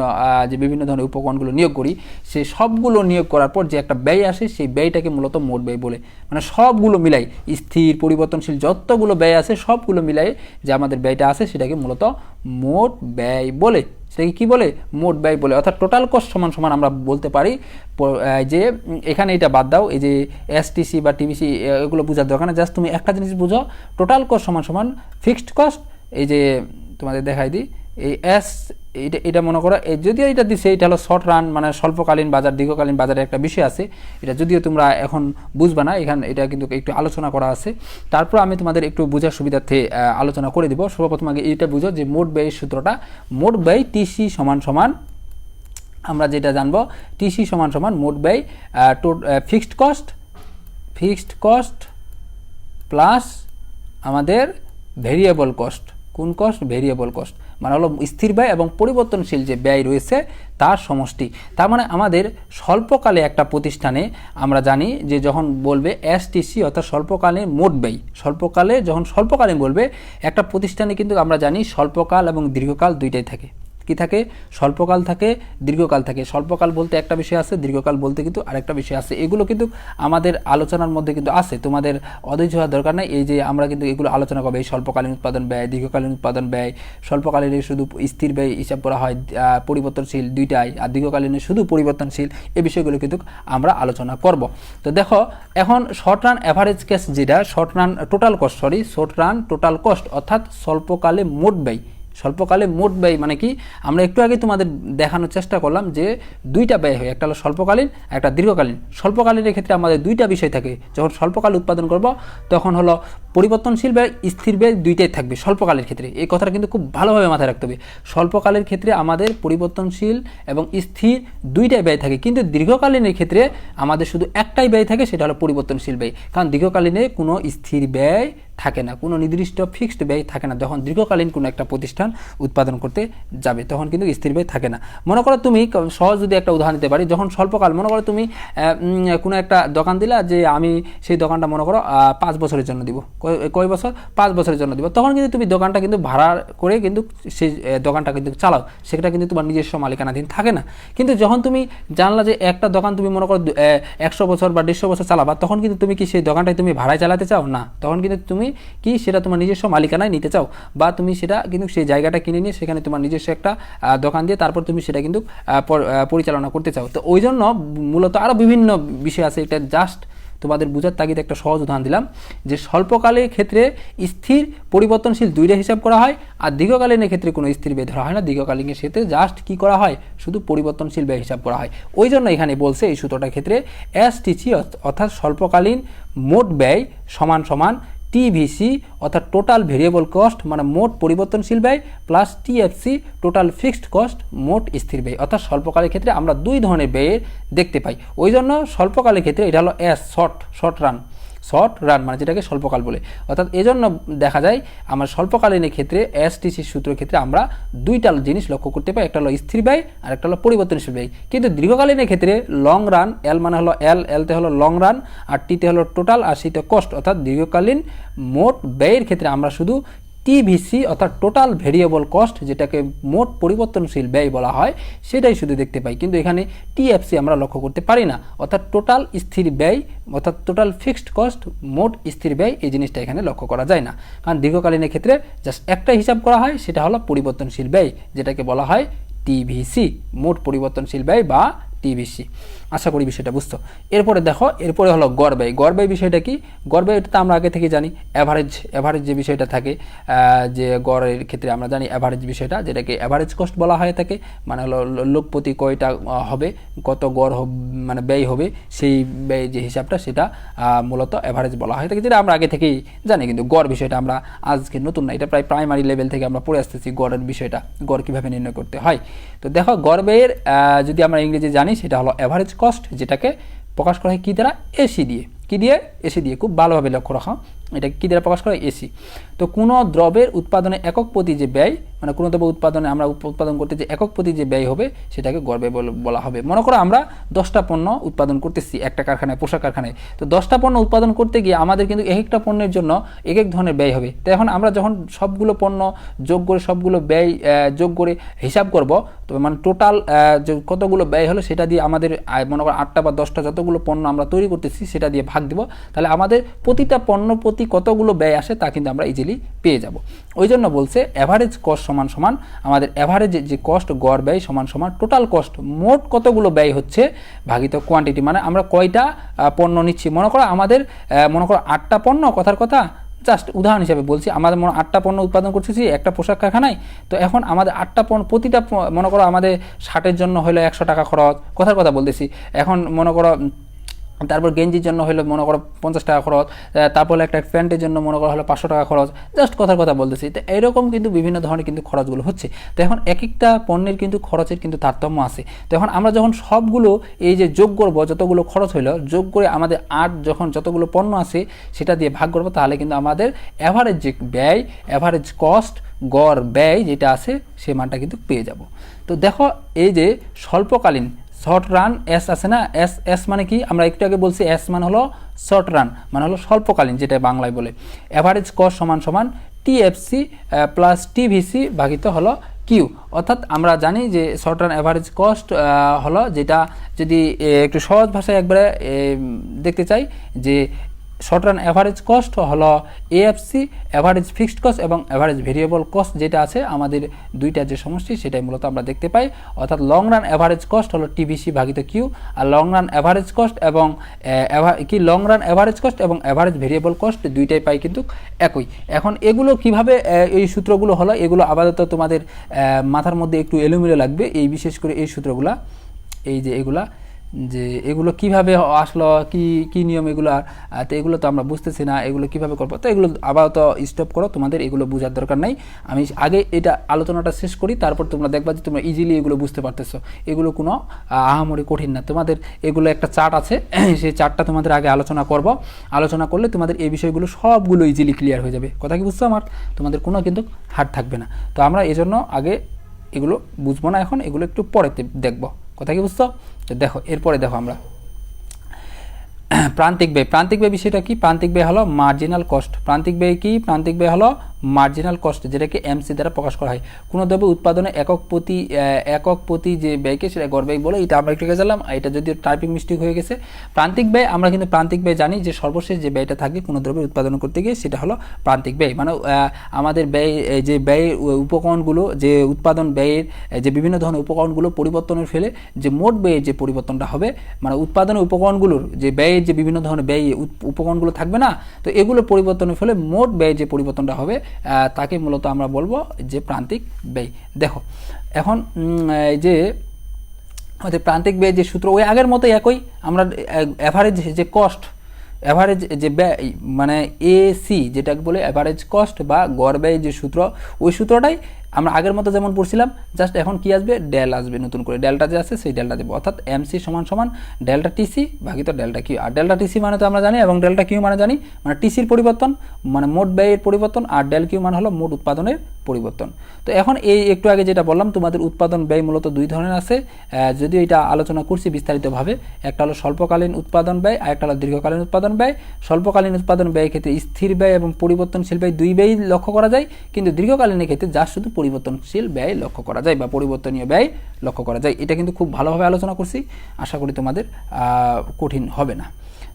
যে বিভিন্ন ধরনের উপকরণগুলো নিয়োগ করি, সেই সবগুলো নিয়োগ করার পর যে একটা ব্যয় আসে, সেই ব্যয়টাকে মূলত মোট ব্যয় বলে। মানে সবগুলো মিলাই, স্থির, পরিবর্তনশীল যতগুলো ব্যয় আছে সবগুলো মিলাই যে আমাদের ব্যয়টা আছে সেটাকে মূলত মোট ব্যয় বলে। সেটাকে কি বলে, মোট ব্যয় বলে। অর্থাৎ টোটাল কস্ট সমান সমান আমরা বলতে পারি যে, এখানে এটা বাদ দাও, এই যে এসটিসি বা টিবিসি এগুলো বোঝার দরকার না, জাস্ট তুমি একটা জিনিস বুঝো, টোটাল কস্ট সমান সমান ফিক্সড কস্ট। এই যে তোমাদের দেখাই দিই, এই এটা মনে করো, যদিও এটা দিচ্ছে, এটা হলো শর্ট রান, মানে স্বল্পকালীন বাজার, দীর্ঘকালীন বাজারের একটা বিষয় আছে, এটা যদিও তোমরা এখন বুঝবা না, এখানে এটা কিন্তু একটু আলোচনা করা আছে। তারপর আমি তোমাদের একটু বোঝার সুবিধার্থে আলোচনা করে দেবো। সর্বপ্রথম আগে এইটা বুঝো যে মোট ব্যয়ের সূত্রটা, মোট ব্যয় টিসি সমান সমান, আমরা যেটা জানবো, টিসি সমান সমান মোট ব্যয় ফিক্সড কস্ট প্লাস আমাদের ভেরিয়েবল কস্ট। কোন কস্ট, ভেরিয়েবল কস্ট, মানে হলো স্থির ব্যয় এবং পরিবর্তনশীল যে ব্যয় রয়েছে তার সমষ্টি। তার মানে আমাদের স্বল্পকালে একটা প্রতিষ্ঠানে আমরা জানি যে যখন বলবে এসটিসি অর্থাৎ স্বল্পকালীন মোট ব্যয়, স্বল্পকালে যখন স্বল্পকালীন বলবে একটা প্রতিষ্ঠানে, কিন্তু আমরা জানি স্বল্পকাল এবং দীর্ঘকাল দুইটাই থাকে। কি থাকে, স্বল্পকাল থাকে, দীর্ঘকাল থাকে। স্বল্পকাল বলতে একটা বিষয় আছে, দীর্ঘকাল বলতে কিন্তু আরেকটা বিষয় আছে। এগুলো কিন্তু আমাদের আলোচনার মধ্যে কিন্তু আছে, তোমাদের অধৈর্য হওয়ার দরকার নেই। এই যে আমরা কিন্তু এগুলো আলোচনা করবো, এই স্বল্পকালীন উৎপাদন ব্যয়, দীর্ঘকালীন উৎপাদন ব্যয়, স্বল্পকালীনে শুধু স্থির ব্যয় হিসাব করা হয়, পরিবর্তনশীল দুইটাই, আর দীর্ঘকালীনে শুধু পরিবর্তনশীল, এই বিষয়গুলো কিন্তু আমরা আলোচনা করব। তো দেখো এখন শর্ট রান অ্যাভারেজ কস্ট, যেটা short run total cost, short run total cost, অর্থাৎ স্বল্পকালে মোট ব্যয়। স্বল্পকালে মোট ব্যয় মানে কি, আমরা একটু আগে তোমাদের দেখানোর চেষ্টা করলাম যে দুইটা ব্যয় হয়, একটা হলো স্বল্পকালীন, একটা দীর্ঘকালীন। স্বল্পকালীনের ক্ষেত্রে আমাদের দুইটা বিষয় থাকে, যখন স্বল্পকাল উৎপাদন করব তখন হলো পরিবর্তনশীল ব্যয়, স্থির ব্যয় দুইটাই থাকবে স্বল্পকালের ক্ষেত্রে। এই কথাটা কিন্তু খুব ভালোভাবে মাথায় রাখতে হবে। স্বল্পকালের ক্ষেত্রে আমাদের পরিবর্তনশীল এবং স্থির দুইটাই ব্যয় থাকে, কিন্তু দীর্ঘকালীনের ক্ষেত্রে আমাদের শুধু একটাই ব্যয় থাকে, সেটা হলো পরিবর্তনশীল ব্যয়। কারণ দীর্ঘকালীনে কোনো স্থির ব্যয় থাকে না, কোনো নির্দিষ্ট ফিক্সড ব্যয় থাকে না। যখন দীর্ঘকালীন কোনো একটা প্রতিষ্ঠান উৎপাদন করতে যাবে তখন কিন্তু স্থির ব্যয় থাকে না। মনে করো তুমি, সহজ যদি একটা উদাহরণ দিতে পারি, যখন স্বল্পকাল, মনে করো তুমি কোনো একটা দোকান দিলা, যে আমি সেই দোকানটা মনে করো 5 বছরের জন্য দিব। কয় বছর? 5 বছরের জন্য দিব। তখন কিন্তু তুমি দোকানটা কিন্তু ভাড়া করে কিন্তু সেই দোকানটা কিন্তু চালাও, সেটা কিন্তু তোমার নিজস্ব মালিকানাধীন থাকে না। কিন্তু যখন তুমি জানলা যে একটা দোকান তুমি মনে করো 100 বছর বা 150 বছর চালাবা, তখন কিন্তু তুমি কি সেই দোকানটাই তুমি ভাড়ায় চালাতে চাও না, তখন কিন্তু তুমি কি সেটা তোমার নিজস্ব মালিকানায় নিতে চাও, বা তুমি সেটা কিন্তু সেই জায়গাটা কিনে নিয়ে সেখানে তোমার নিজস্ব একটা দোকান দিয়ে তারপর তুমি সেটা কিন্তু পরিচালনা করতে চাও। তো ওই জন্য মূলত আরও বিভিন্ন বিষয় আছে, এটা জাস্ট তোমাদের বোঝার তাগিদে একটা সহজ উদাহরণ দিলাম যে স্বল্পকালের ক্ষেত্রে স্থির পরিবর্তনশীল দুইটা হিসাব করা হয়, আর দীর্ঘকালীনের ক্ষেত্রে কোনো স্থির ব্যয় ধরা হয় না। দীর্ঘকালীনের ক্ষেত্রে জাস্ট কি করা হয়, শুধু পরিবর্তনশীল ব্যয় হিসাব করা হয়। ওই জন্য এখানে বলছে এই সূত্রটার ক্ষেত্রে এসটিসি অর্থাৎ স্বল্পকালীন মোট ব্যয় সমান সমান টিভিসি অর্থাৎ টোটাল ভেরিয়েবল কস্ট, মানে মোট পরিবর্তনশীল ব্যয়, plus TFC total fixed cost, মোট স্থির ব্যয়। অর্থাৎ স্বল্পকালের ক্ষেত্রে আমরা দুই ধরনের ব্যয়ের দেখতে পাই। ওই জন্য স্বল্পকালের ক্ষেত্রে এটা হলো শর্ট রান, শর্ট রান মানে যেটাকে স্বল্পকাল বলে। অর্থাৎ এজন্য দেখা যায় আমার স্বল্পকালীনের ক্ষেত্রে এসটিসির সূত্রের ক্ষেত্রে আমরা দুইটা জিনিস লক্ষ্য করতে পাই, একটা হলো স্থির ব্যয় আর একটা হলো পরিবর্তনশীল ব্যয়। কিন্তু দীর্ঘকালীনের ক্ষেত্রে লং রান, এল মানে হলো এলতে হলো লং রান, আর টিতে হলো টোটাল, আর সিতে কস্ট। অর্থাৎ দীর্ঘকালীন মোট ব্যয়ের ক্ষেত্রে আমরা শুধু টিভিসি অর্থাৎ টোটাল ভেরিয়েবল কস্ট, যেটাকে মোট পরিবর্তনশীল ব্যয় বলা হয়, সেটাই শুধু দেখতে পাই। কিন্তু এখানে টিএফসি আমরা লক্ষ্য করতে পারি না, অর্থাৎ টোটাল স্থির ব্যয় অর্থাৎ টোটাল ফিক্সড কস্ট, মোট স্থির ব্যয়, এই জিনিসটা এখানে লক্ষ্য করা যায় না। কারণ দীর্ঘকালীনের ক্ষেত্রে জাস্ট একটা হিসাব করা হয়, সেটা হলো পরিবর্তনশীল ব্যয়, যেটাকে বলা হয় টিভিসি, মোট পরিবর্তনশীল ব্যয় বা টিভিসি। আশা করি বিষয়টা বুঝতো। এরপরে দেখো, এরপরে হলো গড় ব্যয়। গড় ব্যয় বিষয়টা কি? গড় ব্যয় এটা আমরা আগে থেকে জানি, অ্যাভারেজ যে বিষয়টা থাকে, যে গড়ের ক্ষেত্রে আমরা জানি অ্যাভারেজ বিষয়টা, যেটাকে অ্যাভারেজ কস্ট বলা হয়ে থাকে। মানে হলো লোক প্রতি কয়টা হবে, কত গড় মানে ব্যয় হবে, সেই ব্যয় যে হিসাবটা, সেটা মূলত অ্যাভারেজ বলা হয়ে থাকে, যেটা আমরা আগে থেকেই জানি। কিন্তু গড় বিষয়টা আমরা আজকে নতুন না, এটা প্রায় প্রাইমারি লেভেল থেকে আমরা পড়ে আসতেছি গড়ের বিষয়টা, গড় কীভাবে নির্ণয় করতে হয়। তো দেখো, গড় ব্যয়ের যদি আমরা ইংরেজি জানি, সেটা হলো অ্যাভারেজ কস্ট, যেটাকে প্রকাশ করা হয় কী দ্বারা? এসি দিয়ে। কী দিয়ে? এসি দিয়ে। খুব ভালোভাবে লক্ষ্য রাখা, এটা কী দ্বারা প্রকাশ করা হয়? এসি। তো কোনো দ্রব্যের উৎপাদনে একক প্রতি যে ব্যয়, মানে কোনো দ্রব্য উৎপাদনে আমরা উৎপাদন করতে যে একক প্রতি যে ব্যয় হবে, সেটাকে গড় ব্যয় বলা হবে। মনে করো আমরা 10টা পণ্য উৎপাদন করতেছি একটা কারখানায়, পোশাক কারখানায়। তো 10টা পণ্য উৎপাদন করতে গিয়ে আমাদের কিন্তু এক একটা পণ্যের জন্য এক এক ধরনের ব্যয় হবে। তো এখন আমরা যখন সবগুলো পণ্য যোগ করে, সবগুলো ব্যয় যোগ করে হিসাব করব, তো মানে টোটাল কতগুলো ব্যয় হলো, সেটা দিয়ে আমাদের মনে করো 8টা বা 10টা যতগুলো পণ্য আমরা তৈরি করতেছি, সেটা দিয়ে ভাগ দেব। তাহলে আমাদের প্রতিটা পণ্য প্রতি কতগুলো ব্যয় আসে, তা কিন্তু আমরা ইজিলি পেয়ে যাব। ওই জন্য বলছে অ্যাভারেজ কস্ট সমান সমান আমাদের অ্যাভারেজ যে কস্ট, গড় ব্যয় সমান সমান টোটাল কস্ট, মোট কতগুলো ব্যয় হচ্ছে ভাগিত কোয়ান্টিটি, মানে আমরা কয়টা পণ্য নিচ্ছি। মনে করো আমাদের 8টা পণ্য, কথার কথা জাস্ট উদাহরণ হিসাবে বলছি, আমাদের 8টা পণ্য উৎপাদন করতেছি একটা পোশাক কারখানায়। তো এখন আমাদের 8টা পণ্য, প্রতিটা মনে করো আমাদের শার্টের জন্য হলো 100 টাকা খরচ, কথার কথা বলতেছি। এখন মনে করো তারপর গেঞ্জির জন্য হলো মনে করো 50 টাকা খরচ, তারপর একটা প্যান্টের জন্য মনে করা হলো 500 টাকা খরচ, জাস্ট কথার কথা বলতেছি। তো এরকম কিন্তু বিভিন্ন ধরনের কিন্তু খরচগুলো হচ্ছে। তো এখন এক একটা পণ্যের কিন্তু খরচের কিন্তু তারতম্য আছে। তো এখন আমরা যখন সবগুলো এই যে যোগ করবো, যতগুলো খরচ হইলো যোগ করে আমাদের যখন যতগুলো পণ্য আছে সেটা দিয়ে ভাগ করবো, তাহলে কিন্তু আমাদের অ্যাভারেজ যে ব্যয়, অ্যাভারেজ কস্ট, গড় ব্যয় যেটা আছে, সে মানটা কিন্তু পেয়ে যাব। তো দেখো, এই যে স্বল্পকালীন শর্ট রান এস আছে না, এস মানে কি? আমরা একটু আগে বলছি এস মানে হলো শর্ট রান, মানে হলো স্বল্পকালীন, যেটা বাংলায় বলে। অ্যাভারেজ কস্ট সমান সমান টিএফসি প্লাস টিভিসি ভাগিত হলো কিউ। অর্থাৎ আমরা জানি যে শর্ট রান অ্যাভারেজ কস্ট হলো, যেটা যদি একটু সহজ ভাষায় একবারে দেখতে চাই, যে শর্ট রান অ্যাভারেজ কস্ট হলো এএফসি, অ্যাভারেজ ফিক্সড কস্ট এবং অ্যাভারেজ ভেরিয়েবল কস্ট যেটা আছে আমাদের দুইটা যে সমষ্টি, সেটাই মূলত আমরা দেখতে পাই। অর্থাৎ লং রান অ্যাভারেজ কস্ট হলো টিভিসি ভাগিত কিউ, আর লং রান অ্যাভারেজ কস্ট এবং লং রান অ্যাভারেজ কস্ট এবং অ্যাভারেজ ভেরিয়েবল কস্ট দুইটাই পাই কিন্তু একই। এখন এগুলো কিভাবে এই সূত্রগুলো হলো, এগুলো আপাতত তোমাদের মাথার মধ্যে একটু এলোমেলো লাগবে, এই বিশেষ করে এই সূত্রগুলা, এই যে এগুলো কিভাবে আসলো, কি নিয়ম এগুলো, তো এগুলো তো আমরা বুঝতেছি না, এগুলো কিভাবে করবো। তো এগুলো আপাতত স্টপ করো, তোমাদের এগুলো বোঝার দরকার নাই। আমি আগে এটা আলোচনাটা শেষ করি, তারপর তোমরা দেখবা যে তোমরা ইজিলি এগুলো বুঝতে পারতেছো। এগুলো কোনো আহামরি কঠিন না। তোমাদের এগুলো একটা চার্ট আছে, সেই চার্টটা তোমাদের আগে আলোচনা করলে তোমাদের এই বিষয়গুলো সবগুলো ইজিলি ক্লিয়ার হয়ে যাবে। কথা কি বুঝছো আমার? তোমাদের কোনো কিন্তু হার্ড থাকবে না। তো আমরা এই জন্য আগে এগুলো বুঝবো না, এখন এগুলো একটু পরে দেখবো। কথা কি বুঝছো? দেখো, এরপরে দেখো আমরা প্রান্তিক ব্যয় বিষয়টা কি? প্রান্তিক ব্যয় হলো মার্জিনাল কস্ট। প্রান্তিক ব্যয় কি? প্রান্তিক ব্যয় হলো মার্জিনাল কস্ট, যেটাকে এমসি দ্বারা প্রকাশ করা হয়। কোনো দ্রব্য উৎপাদনে একক প্রতি যে ব্যয়কে, সেটা গড় ব্যয় বলে। এটা আমরা একটু গেছিলাম, এটা যদিও টাইপিং মিস্টেক হয়ে গেছে। প্রান্তিক ব্যয়, আমরা কিন্তু প্রান্তিক ব্যয় জানি যে সর্বশেষ যে ব্যয়টা থাকে কোনো দ্রব্যের উৎপাদন করতে গিয়ে, সেটা হলো প্রান্তিক ব্যয়। মানে আমাদের ব্যয়, যে ব্যয়ের উপকরণগুলো, যে উৎপাদন ব্যয়ের যে বিভিন্ন ধরনের উপকরণগুলো পরিবর্তনের ফলে যে মোট ব্যয়ের যে পরিবর্তনটা হবে, মানে উৎপাদনের উপকরণগুলোর যে ব্যয়ের যে বিভিন্ন ধরনের ব্যয় উপকরণগুলো থাকবে না, তো এগুলো পরিবর্তনের ফলে মোট ব্যয় যে পরিবর্তনটা হবে, তাকে মূলত আমরা বলবো যে প্রান্তিক ব্যয়। দেখো, এখন যে আমাদের প্রান্তিক ব্যয় যে সূত্র, ওই আগের মতো একই। আমরা অ্যাভারেজ যে কস্ট, অ্যাভারেজ যে ব্যয় মানে এসি যেটাকে বলে অ্যাভারেজ কস্ট বা গড় ব্যয় যে সূত্র, ওই সূত্রটাই আমরা আগের মতো যেমন পড়ছিলাম, জাস্ট এখন কি আসবে, ডেল আসবে, নতুন করে ডেল্টা যে আছে সেই ডেল্টা দেবো, অর্থাৎ এমসি সমান সমান ডেল্টা টিসি ভাগিত ডেল্টা কিউ। আর ডেল্টা টিসি মানে তো আমরা জানি এবং ডেল্টা কিউ মানে জানি, মানে টিসির পরিবর্তন মানে মোট ব্যয়ের পরিবর্তন, আর ডেল কিউ মানে হলো মোট উৎপাদনের পরিবর্তন। তো এখন এই একটু আগে যেটা বললাম, তোমাদের উৎপাদন ব্যয় মূলত দুই ধরনের আছে, যদিও এটা আলোচনা করছি বিস্তারিতভাবে। একটা হলো স্বল্পকালীন উৎপাদন ব্যয় আর একটা হলো দীর্ঘকালীন উৎপাদন ব্যয়। স্বল্পকালীন উৎপাদন ব্যয়ের ক্ষেত্রে স্থির ব্যয় এবং পরিবর্তনশীল ব্যয় দুই ব্যয় লক্ষ্য করা যায়, কিন্তু দীর্ঘকালীনের ক্ষেত্রে যা শুধু পরিবর্তনশীল ব্যয় লক্ষ্য করা যায় বা পরিবর্তনীয় ব্যয় লক্ষ্য করা যায়। এটা কিন্তু খুব ভালোভাবে আলোচনা করছি, আশা করি তোমাদের কঠিন হবে না।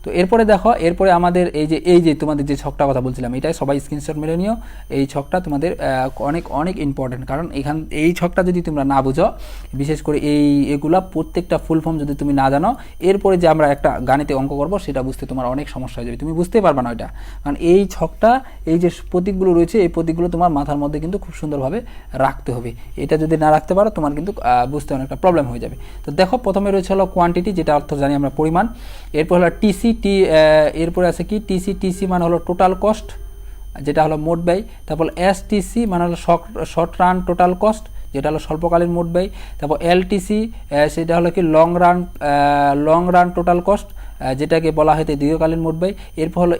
তো এরপরে দেখো, এরপরে আমাদের এই যে তোমাদের যে ছকটা কথা বলছিলাম, এটাই সবাই স্ক্রিনশট মেরে নিও। এই ছকটা তোমাদের অনেক অনেক ইম্পর্টেন্ট, কারণ এই ছকটা যদি তোমরা না বুঝো, বিশেষ করে এগুলা প্রত্যেকটা ফুল ফর্ম যদি তুমি না জানো, এরপরে যে আমরা একটা গাণিতে অঙ্ক করবো সেটা বুঝতে তোমার অনেক সমস্যা হয়ে যাবে, তুমি বুঝতে পারবে না ওইটা। কারণ এই ছকটা, এই যে প্রতীকগুলো রয়েছে, এই প্রতীকগুলো তোমার মাথার মধ্যে কিন্তু খুব সুন্দরভাবে রাখতে হবে। এটা যদি না রাখতে পারো, তোমার কিন্তু বুঝতে অনেকটা প্রবলেম হয়ে যাবে। তো দেখো, প্রথমে রয়েছে হলো কোয়ান্টিটি, যেটা অর্থ জানি আমরা পরিমাণ। এরপর হলো টিসি, এরপরে আছে কি টিসি মানে হলো টোটাল কস্ট, যেটা হলো মোট ব্যয়। তারপর এসটিসি মানে হলো শর্ট রান টোটাল কস্ট, যেটা হলো স্বল্পকালীন মোট ব্যয়। তারপর এলটিসি, সেটা হলো কি লং রান টোটাল কস্ট, যেটাকে বলা হয় দীর্ঘকালীন মোট ব্যয়। এরপর হলো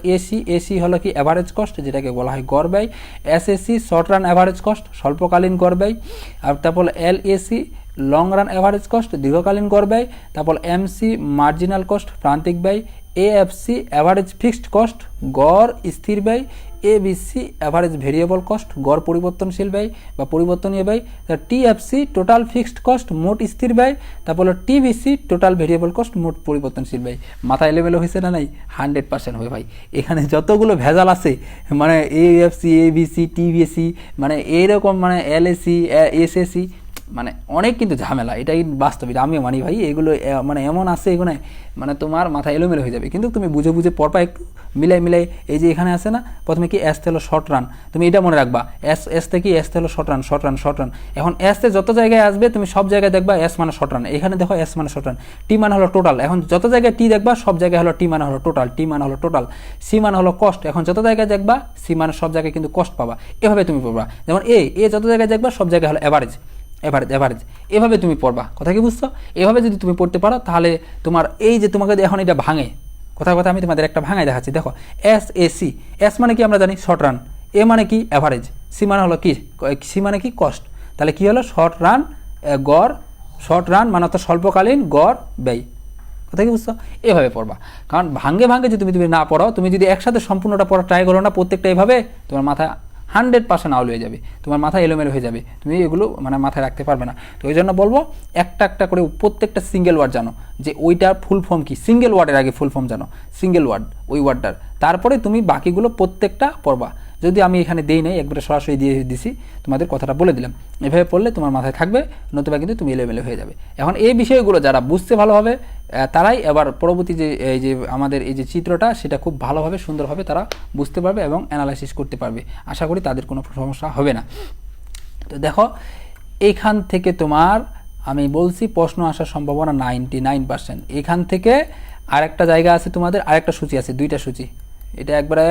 এসি হলো কি অ্যাভারেজ কস্ট, যেটাকে বলা হয় গড় ব্যয়। SAC short run average cost, স্বল্পকালীন গড় ব্যয়। আর তারপর LAC long run average cost, দীর্ঘকালীন গড় ব্যয়। তারপর এমসি মার্জিনাল কস্ট, প্রান্তিক ব্যয়। এএফসি অ্যাভারেজ ফিক্সড কস্ট, গড় স্থির ব্যয়। এবিসি অ্যাভারেজ ভেরিয়েবল কস্ট, গড় পরিবর্তনশীল ব্যয় বা পরিবর্তনীয় ব্যয়। টিএফসি টোটাল ফিক্সড কস্ট, মোট স্থির ব্যয়। তারপর টিবিসি টোটাল ভেরিয়েবল কস্ট, মোট পরিবর্তনশীল ব্যয়। মাথা এলোমেলো হয়েছে না? নাই, 100% হবে ভাই। এখানে যতগুলো ভেজাল আছে, মানে এএফসি, এবিসি, টিবিসি, মানে এইরকম, মানে এলএসি, এসএসি, মানে অনেক কিন্তু ঝামেলা, এটাই বাস্তব, এটা আমিও মানি ভাই। এগুলো মানে এমন আছে, এগুলো মানে তোমার মাথা এলোমেলো হয়ে যাবে, কিন্তু তুমি বুঝে বুঝে পড়বা, একটু মিলাই। এই যে এখানে আছে না, প্রথমে কি এস হলো শর্ট রান, তুমি এটা মনে রাখবা, এস থেকে এস হলো শর্ট রান। এখন এসতে যত জায়গায় আসবে তুমি সব জায়গায় দেখবা এস মানে শর্ট রান, এখানে দেখো এস মানে শর্ট রান। টি মানে হলো টোটাল, এখন যত জায়গায় টি দেখবা সব জায়গায় হলো টি মানে হলো টোটাল। সি মানে হলো কস্ট, এখন যত জায়গায় দেখবা সি মানে সব জায়গায় কিন্তু কস্ট পাবা। এভাবে তুমি পড়বা। যেমন এ যত জায়গায় দেখবা সব জায়গায় হলো অ্যাভারেজ, এভাবে তুমি পড়বা। কথা কি বুঝছো? এভাবে যদি তুমি পড়তে পারো, তাহলে তোমার এই যে তোমাকে এখন এটা ভাঙে, কথা আমি তোমাদের একটা ভাঙাই দেখাচ্ছি। দেখো এসএসি, এস মানে কি আমরা জানি শর্ট রান, এ মানে কি অ্যাভারেজ, সি মানে হলো কি, সি মানে কি কস্ট। তাহলে কি হলো শর্ট রান মানে অর্থাৎ স্বল্পকালীন গড় ব্যয়। কথা কি বুঝছো? এভাবে পড়বা। কারণ ভাঙ্গে যদি তুমি না পড়ো, তুমি যদি একসাথে সম্পূর্ণটা পড়া ট্রাই করো না, প্রত্যেকটা এভাবে, তোমার মাথা 100% আউল হয়ে যাবে, তোমার মাথা এলোমেলো হয়ে যাবে, তুমি এগুলো মানে মাথায় রাখতে পারবে না। তো ওই জন্য বলবো, একটা করে প্রত্যেকটা সিঙ্গেল ওয়ার্ড জানো, যে ওইটার ফুল ফর্ম কি, সিঙ্গেল ওয়ার্ডের আগে ফুল ফর্ম জানো, সিঙ্গেল ওয়ার্ড ওই ওয়ার্ডটার, তারপরে তুমি বাকিগুলো প্রত্যেকটা পড়বা। যদি আমি এখানে দেই নাই, একবারে সরাসরি দিয়ে দিছি, তোমাদের কথাটা বলে দিলাম, এভাবে পড়লে তোমার মাথায় থাকবে, নতুবা কিন্তু তুমি এলোমেলো হয়ে যাবে। এখন এই বিষয়গুলো যারা বুঝতে ভালোভাবে, তারাই এবার পরবর্তী এই যে আমাদের এই যে চিত্রটা, সেটা খুব ভালোভাবে সুন্দরভাবে তারা বুঝতে পারবে এবং অ্যানালাইসিস করতে পারবে। আশা করি তাদের কোনো সমস্যা হবে না। তো দেখো, এইখান থেকে তোমার আমি বলছি প্রশ্ন আসার সম্ভাবনা 99%। এখান থেকে আরেকটা জায়গা আছে, তোমাদের আরেকটা সূচি আছে, দুইটা সূচি, এটা একবারে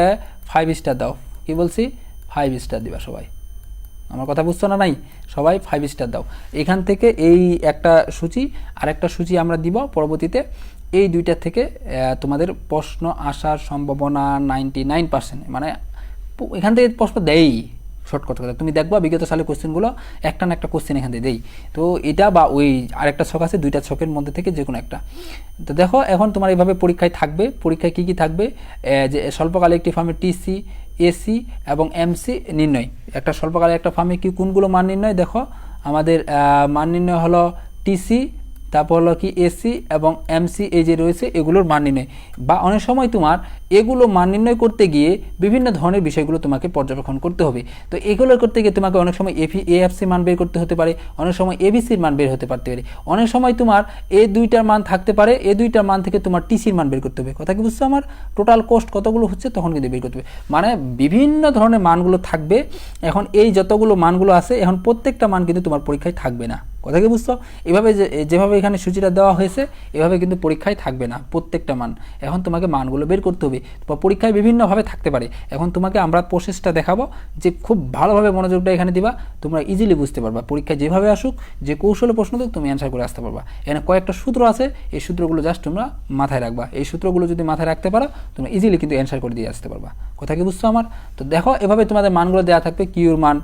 5 স্টার দাও। কি বলছি? 5 স্টার দিবা সবাই। আমার কথা বুঝছো না? নাই, সবাই 5 স্টার দাও। এখান থেকে এই একটা সূচি, আরেকটা সূচি আমরা দিব পরবর্তীতে। এই দুইটা থেকে তোমাদের প্রশ্ন আসার সম্ভাবনা 99%, মানে এখান থেকে প্রশ্ন দেই। শর্টকাট কথা তুমি দেখবা, বিগত সালের কোশ্চেনগুলো একটা না একটা কোশ্চেন এখান থেকে দেই। তো এটা বা ওই আরেকটা ছক আছে, দুইটা ছকের মধ্যে থেকে যে কোনো একটা। তো দেখো, এখন তোমার এইভাবে পরীক্ষায় থাকবে। পরীক্ষায় কী থাকবে? যে স্বল্পকালে একটি ফার্মের টিসি, এসি এবং এমসি নির্ণয়। একটা স্বল্পকালে একটা ফার্মে কি কোনগুলো মান নির্ণয়? দেখো, আমাদের মান নির্ণয় হলো টিসি, তারপর হলো কি এসি এবং এমসি, এই যে রয়েছে এগুলোর মান নির্ণয়। বা অনেক সময় তোমার এগুলো মান নির্ণয় করতে গিয়ে বিভিন্ন ধরনের বিষয়গুলো তোমাকে পর্যবেক্ষণ করতে হবে। তো এগুলো করতে গিয়ে তোমাকে অনেক সময় এএফসি মান বের করতে হতে পারে, অনেক সময় এবিসির মান বের হতে পারতে পারে, অনেক সময় তোমার এই দুইটার মান থাকতে পারে, এই দুইটার মান থেকে তোমার টিসির মান বের করতে হবে। কথা কি বুঝছো? আমার টোটাল কস্ট কতগুলো হচ্ছে তখন কিন্তু বের করতে হবে, মানে বিভিন্ন ধরনের মানগুলো থাকবে। এখন এই যতগুলো মানগুলো আছে, এখন প্রত্যেকটা মান কিন্তু তোমার পরীক্ষায় থাকবে না। কথা কি বুঝছো? এভাবে যেভাবে এখানে সূচিটা দেওয়া হয়েছে এভাবে কিন্তু পরীক্ষায় থাকবে না প্রত্যেকটা মান। এখন তোমাকে মানগুলো বের করতে হবে, বা পরীক্ষায় বিভিন্নভাবে থাকতে পারে। এখন তোমাকে আমরা প্রসেসটা দেখাবো, যে খুব ভালোভাবে মনোযোগটা এখানে দিবা, তোমরা ইজিলি বুঝতে পারবা। পরীক্ষায় যেভাবে আসুক, যে কৌশলে প্রশ্ন দেখ, তুমি অ্যান্সার করে আসতে পারবা। এখানে কয়েকটা সূত্র আছে, এই সূত্রগুলো জাস্ট তোমরা মাথায় রাখবা। এই সূত্রগুলো যদি মাথায় রাখতে পারো, তোমরা ইজিলি কিন্তু অ্যান্সার করে দিয়ে আসতে পারবা। কথা কি বুঝছো আমার? তো দেখো এভাবে তোমাদের মানগুলো দেওয়া থাকবে, কিউর মান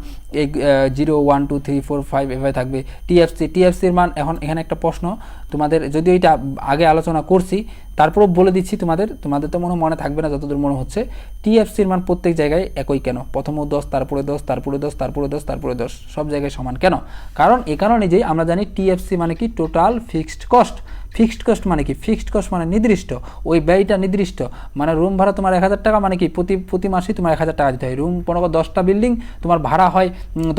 0 1 2 3 4 5 এভাবে থাকবে। টিএফসির মান, এখন এখানে একটা প্রশ্ন তোমাদের, যদিও এটা আগে আলোচনা করছি, তারপরও বলে দিচ্ছি তোমাদের তো মনে থাকবে না যতদূর মনে হচ্ছে। টিএফসির মান প্রত্যেক জায়গায় একই কেন? প্রথমে 10, তারপরে 10, তারপরে 10, তারপরে 10, তারপরে 10, সব জায়গায় সমান কেন? কারণ এ কারণে যে আমরা জানি টিএফসি মানে কি, total fixed cost. Fixed cost মানে কি? ফিক্সড কস্ট মানে নির্দিষ্ট, ওই ব্যয়টা নির্দিষ্ট। মানে রুম ভাড়া তোমার 1000 টাকা, মানে কি প্রতি মাসেই তোমার 1000 টাকা দিতে হয়। রুম 10টা বিল্ডিং তোমার ভাড়া হয়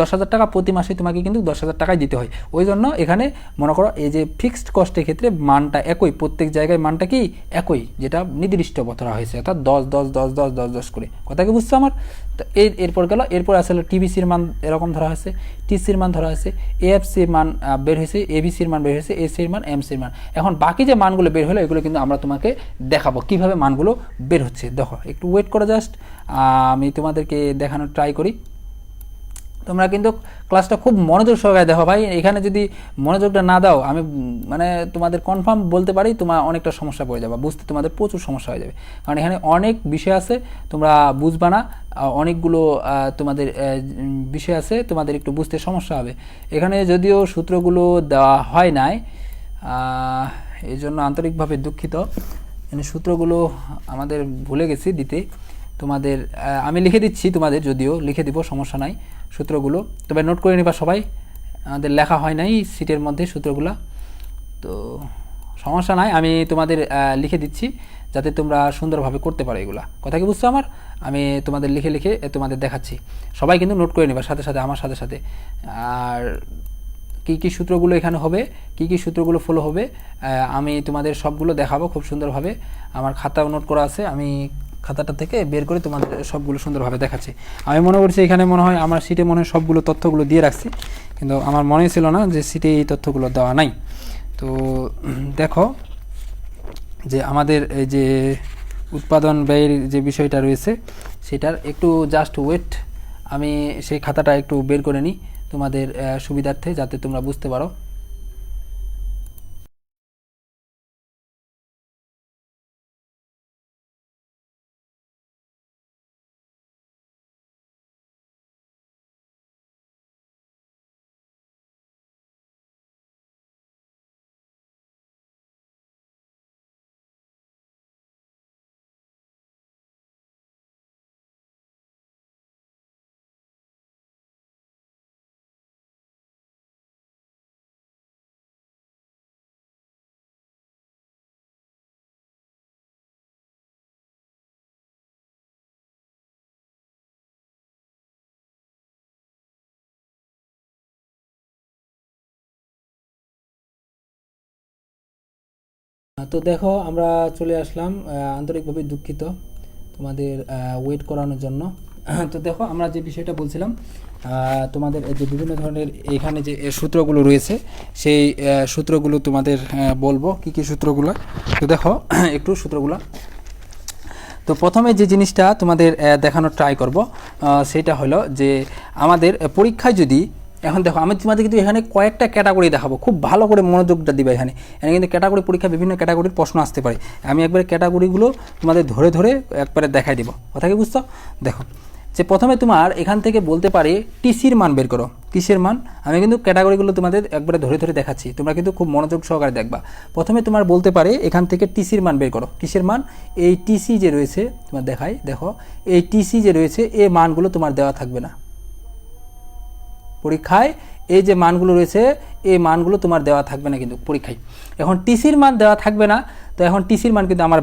10,000 টাকা, প্রতি মাসে তোমাকে কিন্তু 10,000 টাকাই দিতে হয়। ওই জন্য এখানে মনে করো এই যে ফিক্সড কস্টের ক্ষেত্রে মানটা একই, প্রত্যেক জায়গায় মানটা কি একই, যেটা নির্দিষ্ট ধরা হয়েছে, অর্থাৎ 10 10 10 10 10 10 করে। কথা কি বুঝছো আমার? তো এরপর গেল, এরপর আসলে টিবিসির মান এরকম ধরা হয়েছে, টিসির মান ধরা হয়েছে, এএফসির মান বের হয়েছে, এবিসির মান বের হয়েছে, এসির মান, এমসির মান। এখন বাকি যে মানগুলো বের হলো এগুলো কিন্তু আমরা তোমাকে দেখাবো কিভাবে মানগুলো বের হচ্ছে। দেখো একটু ওয়েট করো, জাস্ট আমি তোমাদেরকে দেখানোর ট্রাই করি। তোমরা কিন্তু ক্লাসটা খুব মনোযোগ সহকারে দেখো ভাই। এখানে যদি মনোযোগটা না দাও, আমি মানে তোমাদের কনফার্ম বলতে পারি তোমার অনেকটা সমস্যা পড়ে যাবে, বুঝতে তোমাদের প্রচুর সমস্যা হয়ে যাবে। কারণ এখানে অনেক বিষয় আছে, তোমরা বুঝবা না, অনেকগুলো তোমাদের বিষয় আছে, তোমাদের একটু বুঝতে সমস্যা হবে। এখানে যদিও সূত্রগুলো দেওয়া হয় নাই, এই জন্য আন্তরিকভাবে দুঃখিত। মানে সূত্রগুলো আমাদের ভুলে গেছি দিতে তোমাদের। আমি লিখে দিচ্ছি তোমাদের, যদিও লিখে দিব, সমস্যা নাই সূত্রগুলো, তবে নোট করে নিবা সবাই। আমাদের লেখা হয় নাই সিটের মধ্যে সূত্রগুলো, তো সমস্যা নাই, আমি তোমাদের লিখে দিচ্ছি যাতে তোমরা সুন্দরভাবে করতে পারো এগুলা। কথা কি বুঝছো আমার? আমি তোমাদের লিখে লিখে তোমাদের দেখাচ্ছি, সবাই কিন্তু নোট করে নিবা সাথে সাথে, আমার সাথে সাথে। আর কী কী সূত্রগুলো এখানে হবে, কী কী সূত্রগুলো ফলো হবে, আমি তোমাদের সবগুলো দেখাবো খুব সুন্দরভাবে। আমার খাতাও নোট করা আছে, আমি খাতাটা থেকে বের করে তোমাদের সবগুলো সুন্দরভাবে দেখাচ্ছি। আমি মনে করছি এখানে মনে হয় আমার সিটে মনে হয় সবগুলো তথ্যগুলো দিয়ে রাখছি, কিন্তু আমার মনে ছিল না যে সিটে এই তথ্যগুলো দেওয়া নাই। তো দেখো যে আমাদের এই যে উৎপাদন ব্যয়ের যে বিষয়টা রয়েছে সেটার একটু জাস্ট ওয়েট, আমি সেই খাতাটা একটু বের করে নিই তোমাদের সুবিধার্থে, যাতে তোমরা বুঝতে পারো। তো দেখো আমরা চলে আসলাম, আন্তরিকভাবে দুঃখিত তোমাদের ওয়েট করানোর জন্য। তো দেখো আমরা যে বিষয়টা বলছিলাম, তোমাদের যে বিভিন্ন ধরনের এখানে যে সূত্রগুলো রয়েছে সেই সূত্রগুলো তোমাদের বলবো কী কী সূত্রগুলো। তো দেখো একটু সূত্রগুলো, তো প্রথমে যে জিনিসটা তোমাদের দেখানোর ট্রাই করব সেটা হলো যে আমাদের পরীক্ষায় যদি, এখন দেখো আমি তোমাদের কিন্তু এখানে কয়েকটা ক্যাটাগরি দেখাবো, খুব ভালো করে মনোযোগটা দিবে। এখানে কিন্তু ক্যাটাগরি পরীক্ষা বিভিন্ন ক্যাটাগরির প্রশ্ন আসতে পারে, আমি একবারে ক্যাটাগরিগুলো তোমাদের ধরে ধরে একবারে দেখাই দেবো। কথা কি বুঝছো? দেখো যে প্রথমে তোমার এখান থেকে বলতে পারে টিসির মান বের করো। কিসের মান? আমি কিন্তু ক্যাটাগরিগুলো তোমাদের একবারে ধরে ধরে দেখাচ্ছি, তোমরা কিন্তু খুব মনোযোগ সহকারে দেখবা। প্রথমে তোমার বলতে পারে এখান থেকে টিসির মান বের করো। কিসের মান? এই টিসি যে রয়েছে তোমার দেখাই, দেখো এই টিসি যে রয়েছে এই মানগুলো তোমার দেওয়া থাকবে না পরীক্ষায়। এই যে মানগুলো রয়েছে এই মানগুলো তোমার দেওয়া থাকবে না কিন্তু পরীক্ষায়। এখন টিসির মান দেওয়া থাকবে না, তো এখন টিসির মান কিন্তু আমার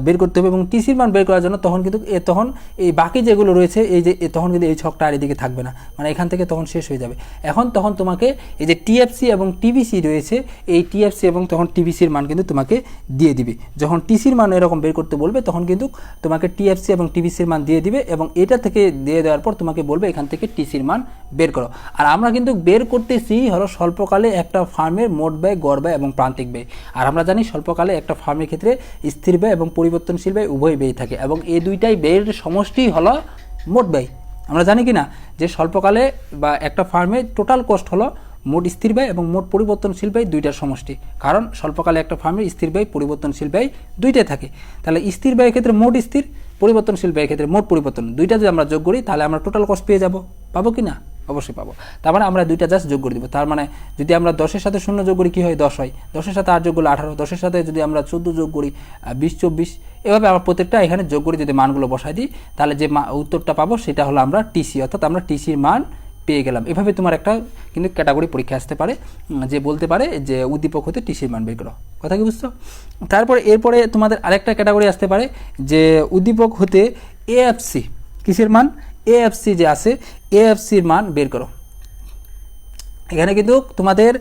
বের করতে হবে, এবং টিসির মান বের করার জন্য তখন কিন্তু তখন এই বাকি যেগুলো রয়েছে এই যে তখন কিন্তু এই ছকটা আর এদিকে থাকবে না, মানে এখান থেকে তখন শেষ হয়ে যাবে। এখন তখন তোমাকে এই যে টিএফসি এবং টিবিসি রয়েছে, এই টিএফসি এবং তখন টিবিসির মান কিন্তু তোমাকে দিয়ে দিবে। যখন টিসির মান এরকম বের করতে বলবে তখন কিন্তু তোমাকে টিএফসি এবং টিবিসির মান দিয়ে দিবে, এবং এটা থেকে দিয়ে দেওয়ার পর তোমাকে বলবে এখান থেকে টিসির মান বের করো। আর আমরা কিন্তু বের করতেছি হলো স্বল্পকালীন স্বল্পকালে একটা ফার্মের মোট ব্যয়, গড় ব্যয় এবং প্রান্তিক ব্যয়। আর আমরা জানি স্বল্পকালে একটা ফার্মের ক্ষেত্রে স্থির ব্যয় এবং পরিবর্তনশীল ব্যয় উভয় ব্যয় থাকে, এবং এই দুইটাই ব্যয়ের সমষ্টি হলো মোট ব্যয়। আমরা জানি কি না যে স্বল্পকালে বা একটা ফার্মে টোটাল কস্ট হলো মোট স্থির ব্যয় এবং মোট পরিবর্তনশীল ব্যয় দুইটার সমষ্টি, কারণ স্বল্পকালে একটা ফার্মের স্থির ব্যয়, পরিবর্তনশীল ব্যয় দুইটাই থাকে। তাহলে স্থির ব্যয়ের ক্ষেত্রে মোট স্থির, পরিবর্তনশীল ব্যয়ের ক্ষেত্রে মোট পরিবর্তন, দুইটা যদি আমরা যোগ করি তাহলে আমরা টোটাল কস্ট পেয়ে যাব। পাবো কি না? অবশ্যই পাবো। তার মানে আমরা দুইটা জাস্ট যোগ করে দিব। তার মানে যদি আমরা 10-এর সাথে 0 যোগ করি কি হয়? 10 হয়। 10-এর সাথে 8 যোগ করলে 18, 10-এর সাথে যদি আমরা 14 যোগ করি 20, 24, এভাবে আমরা প্রত্যেকটা এখানে যোগ করে যদি মানগুলো বসাই দিই তাহলে যে উত্তরটা পাবো সেটা হলো আমরা টিসি, অর্থাৎ আমরা টিসির মান পেয়ে গেলাম। এভাবে তোমার একটা কিন্তু ক্যাটাগরি পরীক্ষা আসতে পারে, যে বলতে পারে যে উদ্দীপক হতে টিসির মান বের করো। কথা কি বুঝছো? তারপরে এরপরে তোমাদের আরেকটা ক্যাটাগরি আসতে পারে যে উদ্দীপক হতে এএফসি, কিসের মান? এএফসি যে আছে, এএফসির মান বের করো। এখানে কিন্তু তোমাদের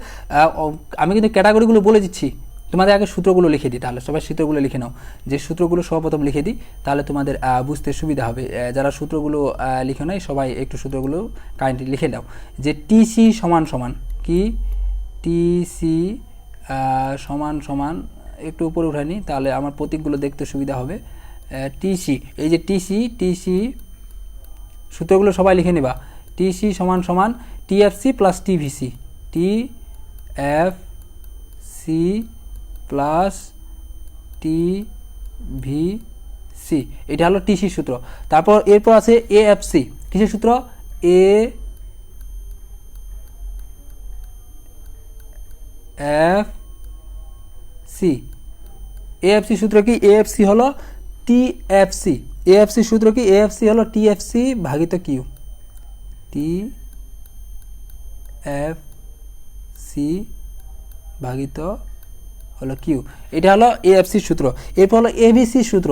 আমি কিন্তু ক্যাটাগরিগুলো বলে দিচ্ছি, তোমাদের আগে সূত্রগুলো লিখে দিই। তাহলে সবাই সূত্রগুলো লিখে নাও, যে সূত্রগুলো সর্বপ্রথম লিখে দিই, তাহলে তোমাদের বুঝতে সুবিধা হবে। যারা সূত্রগুলো লিখে নাই সবাই একটু সূত্রগুলো কাইন্ডলি লিখে দাও। যে টিসি সমান সমান কি? টিসি সমান সমান, একটু উপরে উঠানি তাহলে আমার প্রতীকগুলো দেখতে সুবিধা হবে। টিসি, এই যে টিসি সূত্রগুলো সবাই লিখে নেবা। টিসি সমান সমান TFC plus TVC, TFC plus TVC, এটা হলো টিসি সূত্র। তারপর এরপর আছে এএফসি, কিসের সূত্র? এএফসি, এএফসি সূত্র কি? এএফসি হলো টিএফসি, এএফসি সূত্র কি? এএফসি হলো টিএফসি ভাগিত কিউ, টিএফসি ভাগিত হলো কিউ, এটা হলো এএফসি সূত্র। এরপর হলো এবিসি সূত্র,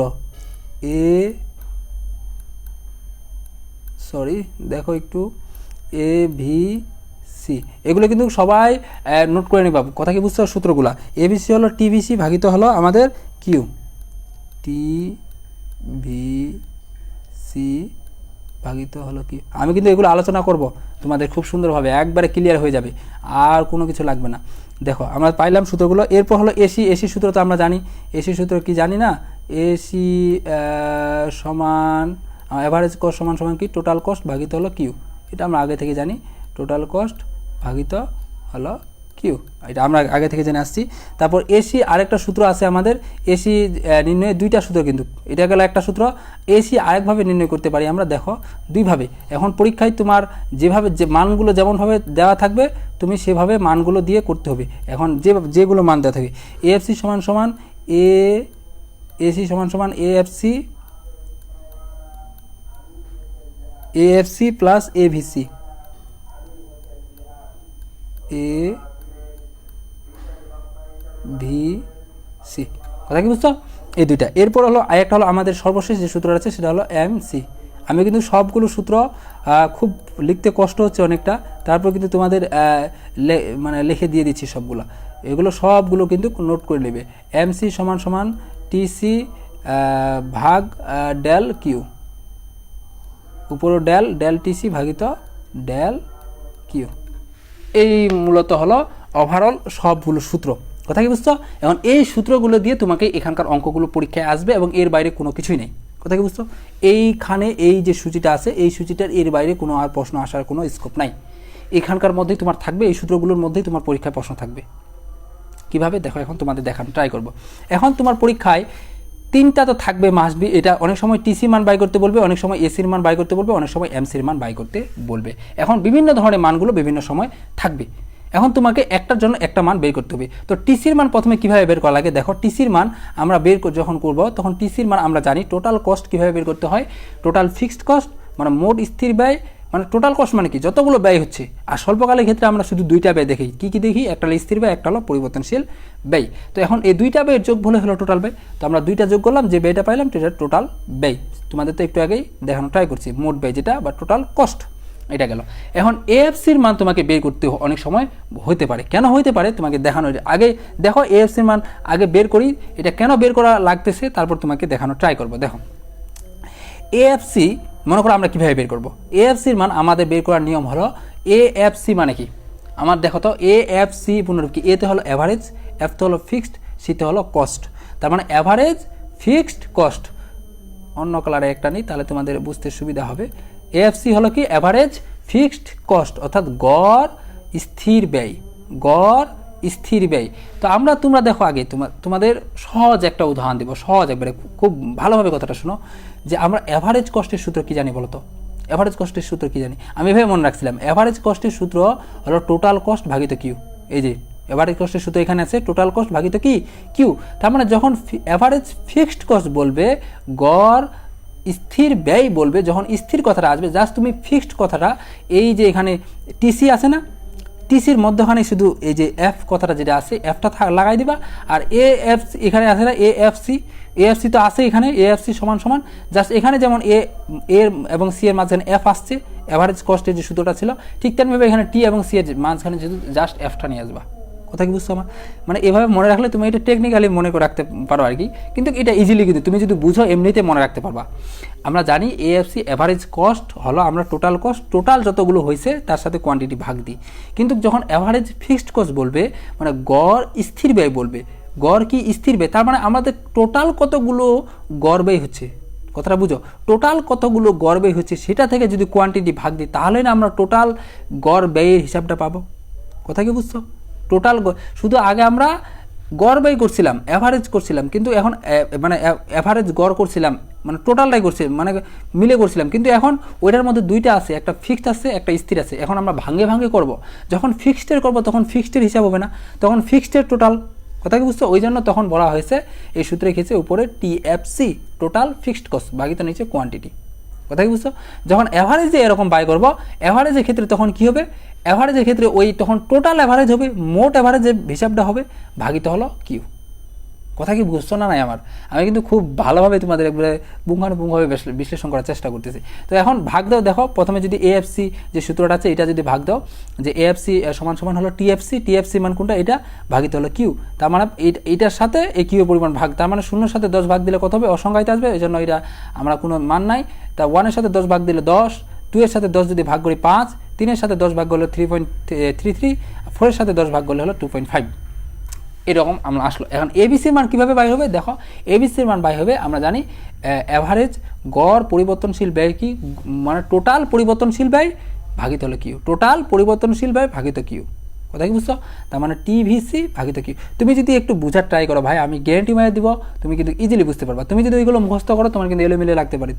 দেখো একটু, এভিসি, এগুলো কিন্তু সবাই নোট করে নিবা। কথা কি বুঝছো? সূত্রগুলা এবিসি হলো টিভিসি ভাগিত হলো আমাদের কিউ, টিভিসি ভাগিত হলো কি। আমি কিন্তু এগুলো আলোচনা করব তোমাদের খুব সুন্দরভাবে, একবারে ক্লিয়ার হয়ে যাবে, আর কোনো কিছু লাগবে না। দেখো আমরা পাইলাম সূত্রগুলো। এরপর হলো এসি, এসি সূত্র তো আমরা জানি। এসি সূত্র কি জানি না? এসি সমান অ্যাভারেজ কস্ট সমান সমান কি? টোটাল কস্ট ভাগিত হলো কিউ, এটা আমরা আগে থেকে জানি। টোটাল কস্ট ভাগিত হলো কিউ, এটা আমরা আগে থেকে জেনে আসছি। তারপর এসি আরেকটা সূত্র আছে আমাদের, এসি নির্ণয়ে দুইটা সূত্র, কিন্তু এটা গেল একটা সূত্র। এসি আরেকভাবে নির্ণয় করতে পারি আমরা, দেখো দুইভাবে। এখন পরীক্ষায় তোমার যেভাবে যে মানগুলো যেমনভাবে দেওয়া থাকবে তুমি সেভাবে মানগুলো দিয়ে করতে হবে। এখন যেগুলো মান দেওয়া থাকে, এএফসি সমান সমান এসি সমান সমান এএফসি প্লাস এভিসি, এভিসি, কথা কি বুঝছো? এই দুইটা। এরপর হলো আরেকটা হলো আমাদের সর্বশেষ যে সূত্র আছে সেটা হলো এমসি। আমি কিন্তু সবগুলো সূত্র খুব লিখতে কষ্ট হচ্ছে অনেকটা, তারপর কিন্তু তোমাদের মানে লিখে দিয়ে দিচ্ছি সবগুলো, এগুলো সবগুলো কিন্তু নোট করে নেবে। এমসি সমান সমান টিসি ভাগ ডেল কিউ, উপরও ডেল টিসি ভাগিত ডেল কিউ, এই মূলত হলো ওভারঅল সবগুলো সূত্র। কথা কি বুঝছো? এখন এই সূত্রগুলো দিয়ে তোমাকে এখানকার অঙ্কগুলো পরীক্ষায় আসবে এবং এর বাইরে কোনো কিছুই নেই। কথা কি বুঝছো? এইখানে এই যে সূচিটা আছে, এই সূচিটার এর বাইরে কোনো আর প্রশ্ন আসার কোনো স্কোপ নাই। এখানকার মধ্যেই তোমার থাকবে, এই সূত্রগুলোর মধ্যেই তোমার পরীক্ষায় প্রশ্ন থাকবে। কিভাবে দেখো, এখন তোমাদের দেখানো ট্রাই করব। এখন তোমার পরীক্ষায় তিনটা তো থাকবে মাসবি, এটা অনেক সময় টিসি মান বাই করতে বলবে, অনেক সময় এসির মান বাই করতে বলবে, অনেক সময় এমসির মান বাই করতে বলবে। এখন বিভিন্ন ধরনের মানগুলো বিভিন্ন সময় থাকবে। এখন তোমাকে একটার জন্য একটা মান বের করতে হবে। তো টিসির মান প্রথমে কিভাবে বের করা লাগে, দেখো টিসির মান আমরা বের যখন করব তখন টিসির মান আমরা জানি টোটাল কস্ট কিভাবে বের করতে হয়। টোটাল ফিক্সড কস্ট মানে মোট স্থির ব্যয়, মানে টোটাল কস্ট মানে কি? যতগুলো ব্যয় হচ্ছে। আর স্বল্পকালের ক্ষেত্রে আমরা শুধু দুইটা ব্যয় দেখি। কি কি দেখি? একটা হলো স্থির ব্যয়, একটা হলো পরিবর্তনশীল ব্যয়। তো এখন এই দুইটা ব্যয়ের যোগ বলে হলো টোটাল ব্যয়। তো আমরা দুইটা যোগ করলাম, যে ব্যয়টা পাইলাম সেটা টোটাল ব্যয়। তোমাদের তো একটু আগেই দেখানো ট্রাই করছি, মোট ব্যয় যেটা বা টোটাল কস্ট, এটা গেল। এখন এএফসির মান তোমাকে বের করতে অনেক সময় হতে পারে। কেন হতে পারে তোমাকে দেখানো, আগে দেখো এএফসির মান আগে বের করি, এটা কেন বের করা লাগতেছে তারপর তোমাকে দেখানো ট্রাই করব। দেখো এএফসি মনে করো আমরা কীভাবে বের করব। এএফসির মান আমাদের বের করার নিয়ম হলো, এএফসি মানে কি? আমার দেখো তো এ এফ সি পুনরূপ কি, এতে হলো অ্যাভারেজ, এফতে হলো ফিক্সড, সিতে হলো কস্ট। তার মানে অ্যাভারেজ, ফিক্সড, কস্ট। অন্য কালারে একটা নিই তাহলে তোমাদের বুঝতে সুবিধা হবে। এএফসি হলো কি অ্যাভারেজ ফিক্সড কস্ট, অর্থাৎ গড় স্থির ব্যয়, গড় স্থির ব্যয়। তো তোমরা দেখো আগে তোমাদের সহজ একটা উদাহরণ দেবো, সহজ একবারে, খুব ভালোভাবে কথাটা শোনো, যে আমরা অ্যাভারেজ কস্টের সূত্র কি জানি বলো তো? অ্যাভারেজ কস্টের সূত্র কি জানি? আমি এভাবে মনে রাখছিলাম, অ্যাভারেজ কস্টের সূত্র হলো টোটাল কস্ট ভাগিত কিউ। এই যে অ্যাভারেজ কস্টের সূত্র এখানে আছে, টোটাল কস্ট ভাগিত কি কিউ। তার মানে যখন অ্যাভারেজ ফিক্সড কস্ট বলবে, গড় স্থির ব্যয় বলবে, যখন স্থির কথাটা আসবে, জাস্ট তুমি ফিক্সড কথাটা, এই যে এখানে টিসি আছে না, টিসির মধ্যখানে শুধু এই যে এফ কথাটা যেটা আছে, এফটা লাগাই দিবা। আর এ এফ এখানে আছে না, এ এফ সি, এএফসি তো আছে এখানে, এএফসি সমান সমান জাস্ট এখানে যেমন এর এবং সি এর মাঝখানে এফ আসছে, অ্যাভারেজ কস্টের যে সূত্রটা ছিল, ঠিক তেমনিভাবে এখানে টি এবং সি এর মাঝখানে যেহেতু জাস্ট এফটা নিয়ে আসবা। কথা কি বুঝছো আমার? মানে এভাবে মনে রাখলে তুমি এটা টেকনিক্যালি মনে করে রাখতে পারো আর কি, কিন্তু এটা ইজিলি কিন্তু তুমি যদি বুঝো এমনিতে মনে রাখতে পারবা। আমরা জানি এএফসি অ্যাভারেজ কস্ট হলো আমরা টোটাল কস্ট, টোটাল যতগুলো হয়েছে তার সাথে কোয়ান্টিটি ভাগ দিই। কিন্তু যখন অ্যাভারেজ ফিক্সড কস্ট বলবে, মানে গড় স্থির ব্যয় বলবে, গড় কি স্থির ব্যয়, তার মানে আমাদের টোটাল কতগুলো গড় ব্যয় হচ্ছে, কথাটা বুঝো, টোটাল কতগুলো গড় ব্যয় হচ্ছে সেটা থেকে যদি কোয়ান্টিটি ভাগ দিই, তাহলে না আমরা টোটাল গড় ব্যয়ের হিসাবটা পাবো। কথা কি বুঝছো? টোটাল শুধু আগে আমরা গড় ব্যয় করছিলাম, অ্যাভারেজ করছিলাম, কিন্তু এখন মানে অ্যাভারেজ গড় করছিলাম, মানে টোটালটাই করছি, মানে মিলে করছিলাম, কিন্তু এখন ওইটার মধ্যে দুইটা আছে, একটা ফিক্সড আছে, একটা স্থির আছে। এখন আমরা ভাঙে ভাঙে করব, যখন ফিক্সডের করব তখন ফিক্সডের হিসাব হবে না, তখন ফিক্সডের টোটাল। কথা কি বুঝছো? ওই জন্য তখন বলা হয়েছে এই সূত্রে খেয়েছে উপরে টিএফসি, টোটাল ফিক্সড কস্ট ভাগিত নিচে কোয়ান্টিটি। কথা কি বুঝছো? যখন অ্যাভারেজে এরকম বাই করবো, অ্যাভারেজের ক্ষেত্রে তখন কি হবে, অ্যাভারেজের ক্ষেত্রে ওই তখন টোটাল অ্যাভারেজ হবে, মোট অ্যাভারেজের হিসাবটা হবে, ভাগিত হলো কিউ। কথা কি বুঝছো না? নাই আমার, আমি কিন্তু খুব ভালোভাবে তোমাদের একবারে পুঙ্খানুপুঙ্খভাবে বিশ্লেষণ করার চেষ্টা করতেছি। তো এখন ভাগ দাও, দেখো প্রথমে যদি এএফসি যে সূত্রটা আছে এটা যদি ভাগ দাও, যে এএফসি সমান সমান হলো টিএফসি, টিএফসি মান কোনটা, এটা ভাগিত হলো কিউ। তার মানে এইটার সাথে এই কিউ পরিমাণ ভাগ, তার মানে শূন্যর সাথে 10 ভাগ দিলে কত হবে, অসংখ্যায়িত আসবে, এই জন্য এটা আমরা কোনো মান নাই। তা 1-এর সাথে 10 ভাগ দিলে 10, 2-এর সাথে 10 যদি ভাগ করি 5, 3-এর সাথে 10 ভাগ করলে 3.33, 4-এর সাথে 10 ভাগ করলে হলো 2.5। এরকম আমরা আসলো। এখন এবিসির মান কীভাবে বাই হবে? দেখো এবিসির মান বাই হবে, আমরা জানি অ্যাভারেজ গড় পরিবর্তনশীল ব্যয় কি, মানে টোটাল পরিবর্তনশীল ব্যয় ভাগিত হলো কিউ, টোটাল পরিবর্তনশীল ব্যয় ভাগিত কিউ। কথা কি বুঝছো? তার মানে টিভিসি ভাগিত কিউ। তুমি যদি একটু বুঝার ট্রাই করো ভাই, আমি গ্যারেন্টি মারিয়ে দিব তুমি কিন্তু ইজিলি বুঝতে পারবা। তুমি যদি ওইগুলো মুখস্থ করো তোমার কিন্তু এলোমেলো লাগতে পারে,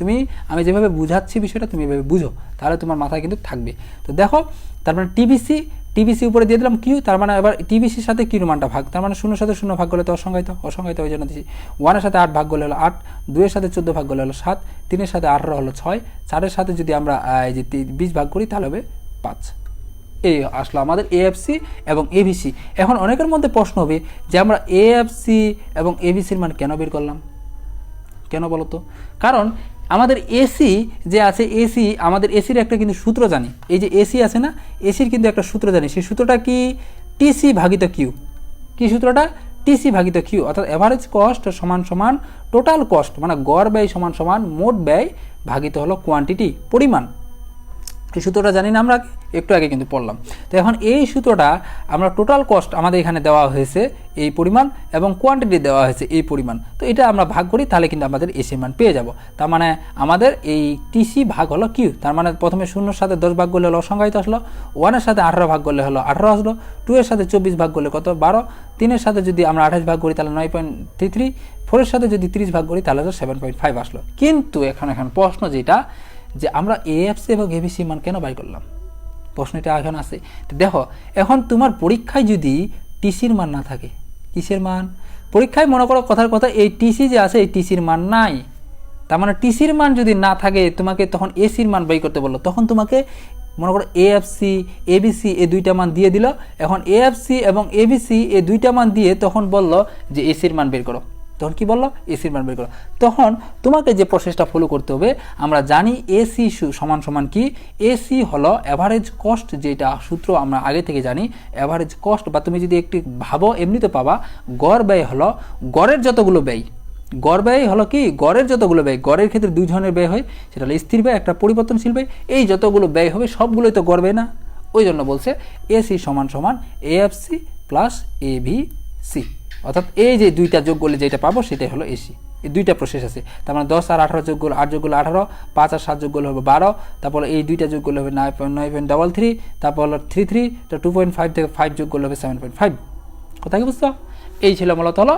আমি যেভাবে বুঝাচ্ছি বিষয়টা তুমি এভাবে বুঝো, তাহলে তোমার মাথায় কিন্তু থাকবে। তো দেখো তার মানে টিবিসি উপরে দিয়ে দিলাম কিউ, তার মানে এবার টিবিসির সাথে কিউ মানটা ভাগ, তার মানে 0-এর সাথে 0 ভাগ করলে তো অসংখ্যায়িত ওই জন্য দিচ্ছি। 1-এর সাথে 8 ভাগ করলে হলো 8, 2-এর সাথে 14 ভাগ করলে হলো 7, 3-এর সাথে 18 হলো 6, 4-এর সাথে যদি আমরা এই যে 20 ভাগ করি তাহলে হবে 5। এই আসলো আমাদের এএফসি এবং এবিসি। এখন অনেকের মধ্যে প্রশ্ন হবে যে আমরা এএফসি এবং এবিসির মান কেন বের করলাম, কেন বলো তো? কারণ আমাদের এসি যে আছে, আমাদের এসির একটা কিন্তু সূত্র জানি, এই যে এসি আছে না, এসির কিন্তু একটা সূত্র জানি, সেই সূত্রটা কি, টিসি ভাগিত কিউ। কি সূত্রটা? টিসি ভাগিত কিউ, অর্থাৎ অ্যাভারেজ কস্ট সমান সমান টোটাল কস্ট, মানে গড় ব্যয় সমান সমান মোট ব্যয় ভাগিত হলো কোয়ান্টিটি, পরিমাণ। এই সূত্রটা জানি না আমরা একটু আগে কিন্তু পড়লাম। তো এখন এই সূত্রটা আমরা টোটাল কস্ট আমাদের এখানে দেওয়া হয়েছে এই পরিমাণ এবং কোয়ান্টিটি দেওয়া হয়েছে এই পরিমাণ, তো এটা আমরা ভাগ করি তাহলে কিন্তু আমাদের এসি মান পেয়ে যাব। তার মানে আমাদের এই টিসি ভাগ হলো কিউ, তার মানে প্রথমে 0-এর সাথে 10 ভাগ করলে হলো অসংখ্যায়িত আসলো, 1-এর সাথে 18 ভাগ করলে হলো 18 আসলো, 2-এর সাথে 24 ভাগ করলে কত 12, 3-এর সাথে যদি আমরা 28 ভাগ করি তাহলে 9.33, 4-এর সাথে যদি 30 ভাগ করি তাহলে 7.5 আসলো। কিন্তু এখন প্রশ্ন যেটা, যে আমরা এএফসি এবং এবিসি মান কেন বাই করলাম, প্রশ্নটা এখন আছে। তো দেখো এখন তোমার পরীক্ষায় যদি টিসির মান না থাকে, কিসের মান? পরীক্ষায় মনে করো কথার কথা এই টিসি যে আছে এই টিসির মান নাই, তার মানে টিসির মান যদি না থাকে তোমাকে তখন এসির মান বাই করতে বললো, তখন তোমাকে মনে করো এএফসি এবিসি এই দুইটা মান দিয়ে দিল। এখন এএফসি এবং এবিসি এই দুইটা মান দিয়ে তখন বললো যে এসির মান বের করো, তখন কি বললো, এসির মান বের করো। তখন তোমাকে যে প্রসেসটা ফলো করতে হবে, আমরা জানি এসি সমান সমান কি, এসি হলো অ্যাভারেজ কস্ট, যেটা সূত্র আমরা আগে থেকে জানি, অ্যাভারেজ কস্ট, বা তুমি যদি একটু ভাবো এমনিতে পাবা, গড় ব্যয় হলো গড়ের যতগুলো ব্যয়, গড় ব্যয় হলো কি, গড়ের যতগুলো ব্যয়, গড়ের ক্ষেত্রে দুই ধরনের ব্যয় হয়, সেটা হলো স্থির ব্যয়, একটা পরিবর্তনশীল ব্যয়। এই যতগুলো ব্যয় হবে সবগুলোই তো গড় ব্যয় না, ওই জন্য বলছে এসি সমান সমান এএফসি প্লাস এবিসি, অর্থাৎ এই যে দুইটা যোগ করলে যেটা পাবো সেটাই হলো এসি। এই দুইটা প্রসেস আছে, তার মানে 10 আর 18 যোগ করলে 8 যোগ করলে 18, 5 আর 7 যোগ করলে হবে 12, তারপর এই দুইটা যোগ করলে হবে 9.33, তারপর হলো 33, তো 2.5 থেকে 5 যোগ করলে হবে 7.5। কথা কি বুঝছো? এই ছিল মূলত হলো